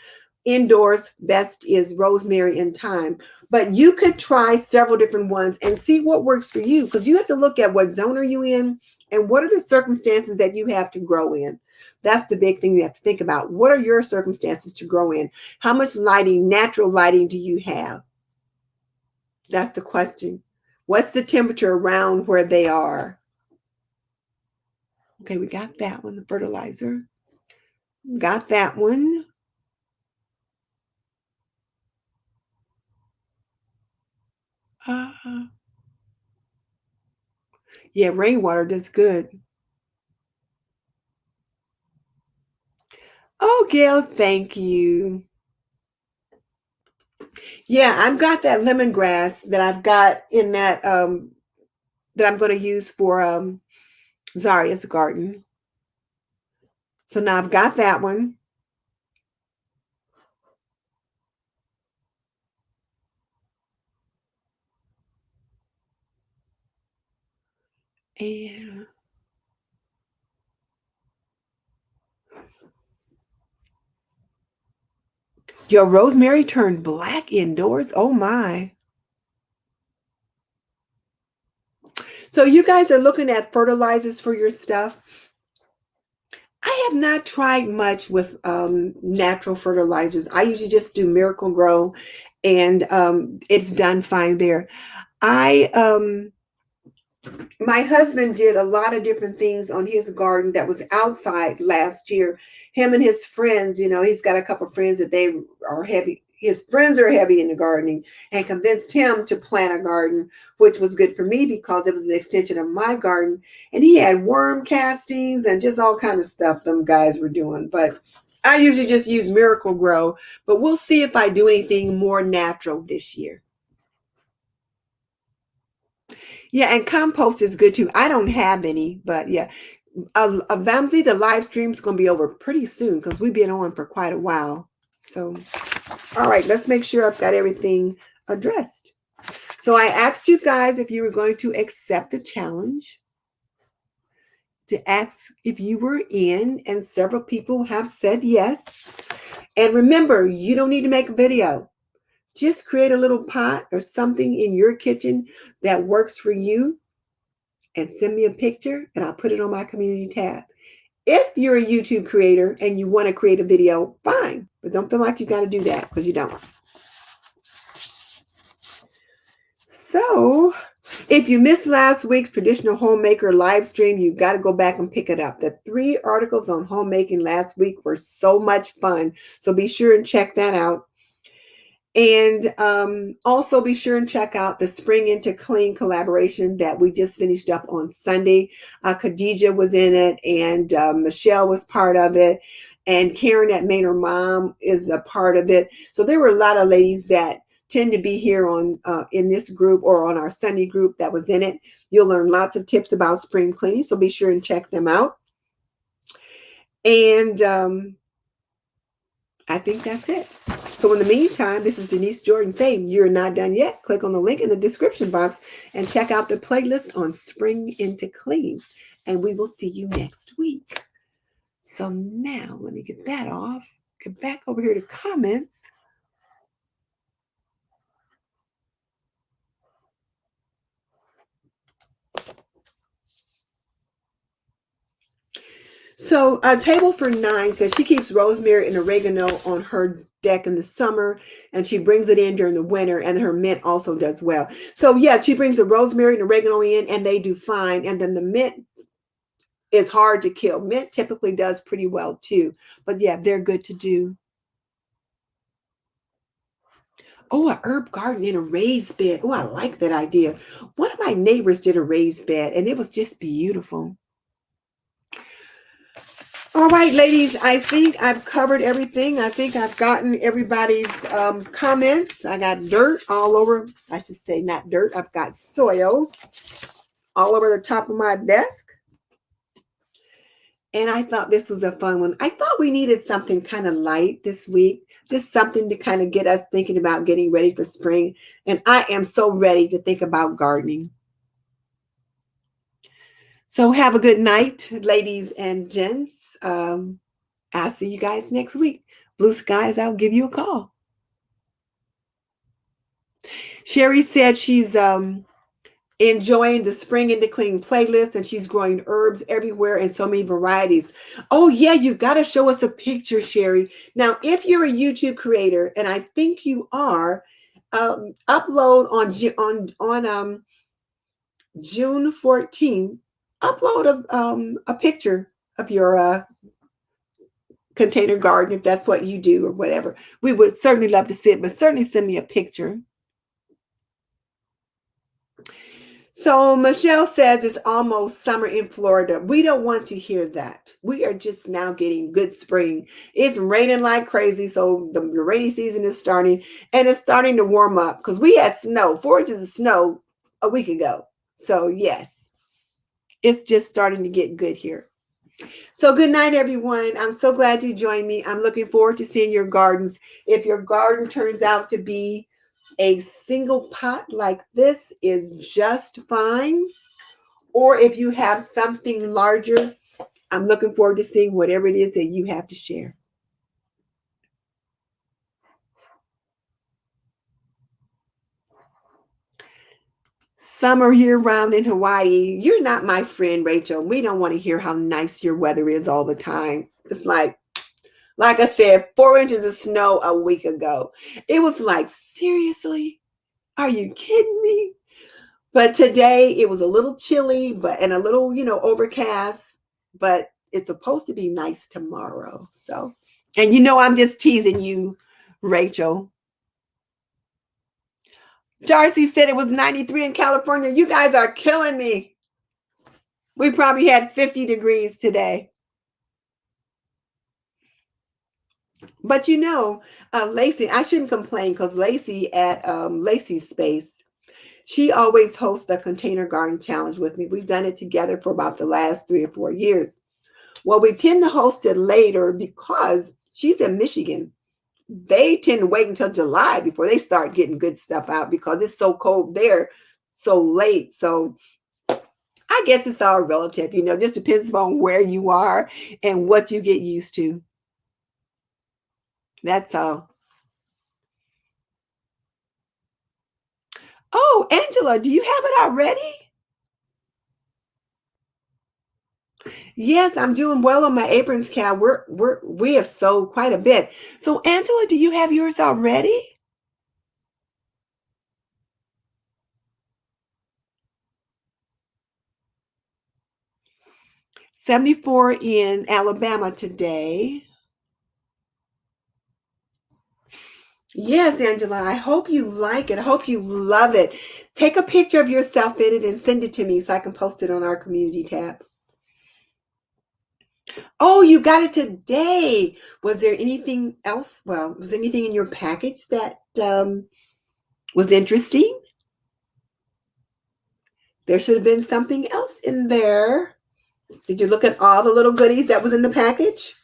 Speaker 1: indoors best is rosemary and thyme. But you could try several different ones and see what works for you, because you have to look at what zone are you in and what are the circumstances that you have to grow in. That's the big thing you have to think about. What are your circumstances to grow in? How much lighting, natural lighting, do you have? That's the question. What's the temperature around where they are? Okay, we got that one, the fertilizer. Got that one. Yeah, rainwater does good. Oh, Gail, thank you. Yeah, I've got that lemongrass that I've got in that that I'm going to use for Zaria's garden. So now I've got that one. And your rosemary turned black indoors. Oh my. So you guys are looking at fertilizers for your stuff. I have not tried much with natural fertilizers. I usually just do Miracle Grow, and it's done fine there. I My husband did a lot of different things on his garden that was outside last year. Him and his friends, he's got a couple of friends that they are heavy. His friends are heavy in the gardening, and convinced him to plant a garden, which was good for me because it was an extension of my garden. And he had worm castings and just all kind of stuff them guys were doing. But I usually just use Miracle Grow, but we'll see if I do anything more natural this year. Yeah, and compost is good too. I don't have any, but yeah. Vamsi, the live stream's going to be over pretty soon because we've been on for quite a while. So, all right, let's make sure I've got everything addressed. So I asked you guys if you were going to accept the challenge, to ask if you were in, and several people have said yes. And remember, you don't need to make a video. Just create a little pot or something in your kitchen that works for you and send me a picture and I'll put it on my community tab. If you're a YouTube creator and you want to create a video, fine, but don't feel like you got to do that, because you don't. So if you missed last week's Traditional Homemaker live stream, you've got to go back and pick it up. The 3 articles on homemaking last week were so much fun. So be sure and check that out. And also be sure and check out the Spring into Clean collaboration that we just finished up on Sunday. Khadija was in it, and Michelle was part of it, and Karen at Maynard Mom is a part of it. So there were a lot of ladies that tend to be here on in this group or on our Sunday group that was in it. You'll learn lots of tips about spring cleaning, so be sure and check them out. And I think that's it. So in the meantime, this is Denise Jordan saying you're not done yet. Click on the link in the description box and check out the playlist on Spring into Clean. And we will see you next week. So now let me get that off. Get back over here to comments. So table for 9 says she keeps rosemary and oregano on her deck in the summer, and she brings it in during the winter, and her mint also does well. So yeah, she brings the rosemary and oregano in, and they do fine. And then the mint is hard to kill. Mint typically does pretty well too, but yeah, they're good to do. Oh, a herb garden in a raised bed. Oh, I like that idea. One of my neighbors did a raised bed, and it was just beautiful. All right, ladies, I think I've covered everything. I think I've gotten everybody's comments. I got dirt all over. I should say not dirt. I've got soil all over the top of my desk. And I thought this was a fun one. I thought we needed something kind of light this week, just something to kind of get us thinking about getting ready for spring. And I am so ready to think about gardening. So have a good night, ladies and gents. I'll see you guys next week. Blue skies, I'll give you a call. Sherry said she's enjoying the Spring into Clean playlist, and she's growing herbs everywhere in so many varieties. Oh yeah, you've got to show us a picture, Sherry. Now, if you're a YouTube creator, and I think you are, upload on June 14th. Upload a picture of your container garden, if that's what you do or whatever. We would certainly love to see it, but certainly send me a picture. So Michelle says it's almost summer in Florida. We don't want to hear that. We are just now getting good spring. It's raining like crazy, so the rainy season is starting, and it's starting to warm up because we had snow, 4 inches of snow a week ago. So yes, it's just starting to get good here. So good night, everyone. I'm so glad you joined me. I'm looking forward to seeing your gardens. If your garden turns out to be a single pot like this, is just fine. Or if you have something larger, I'm looking forward to seeing whatever it is that you have to share. Summer year round in Hawaii. You're not my friend, Rachel. We don't want to hear how nice your weather is all the time. It's like I said, 4 inches of snow a week ago. It was like, seriously? Are you kidding me? But today it was a little chilly, and a little, overcast, but it's supposed to be nice tomorrow. So, and I'm just teasing you, Rachel. Darcy said it was 93 in California. You guys are killing me. We probably had 50 degrees today. But Lacey, I shouldn't complain because Lacey at Lacey's Space, she always hosts the Container Garden Challenge with me. We've done it together for about the last 3 or 4 years. Well, we tend to host it later because she's in Michigan. They tend to wait until July before they start getting good stuff out because it's so cold there so late. So I guess it's all relative, just depends on where you are and what you get used to. That's all. Oh, Angela, do you have it already? Yes, I'm doing well on my aprons, Cal. We have sold quite a bit. So, Angela, do you have yours already? 74 in Alabama today. Yes, Angela, I hope you like it. I hope you love it. Take a picture of yourself in it and send it to me so I can post it on our community tab. Oh, you got it today. Was there anything else? Well, was anything in your package that was interesting? There should have been something else in there. Did you look at all the little goodies that was in the package?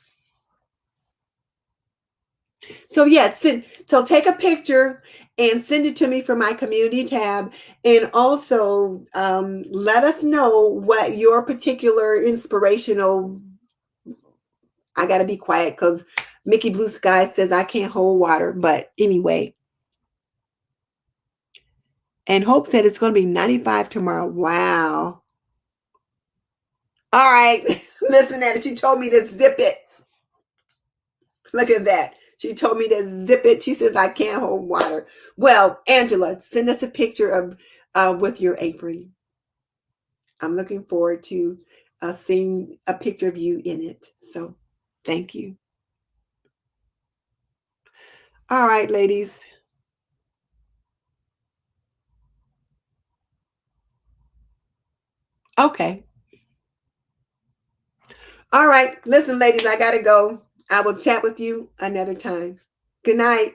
Speaker 1: So yes, so take a picture and send it to me for my community tab, and also let us know what your particular inspirational. I got to be quiet because Mickey Blue Sky says I can't hold water, but anyway. And Hope said it's going to be 95 tomorrow. Wow. All right, listen at it. She told me to zip it. Look at that. She told me to zip it. She says I can't hold water. Well, Angela, send us a picture of with your apron. I'm looking forward to seeing a picture of you in it. So, thank you. All right, ladies. Okay. All right. Listen, ladies, I got to go. I will chat with you another time. Good night.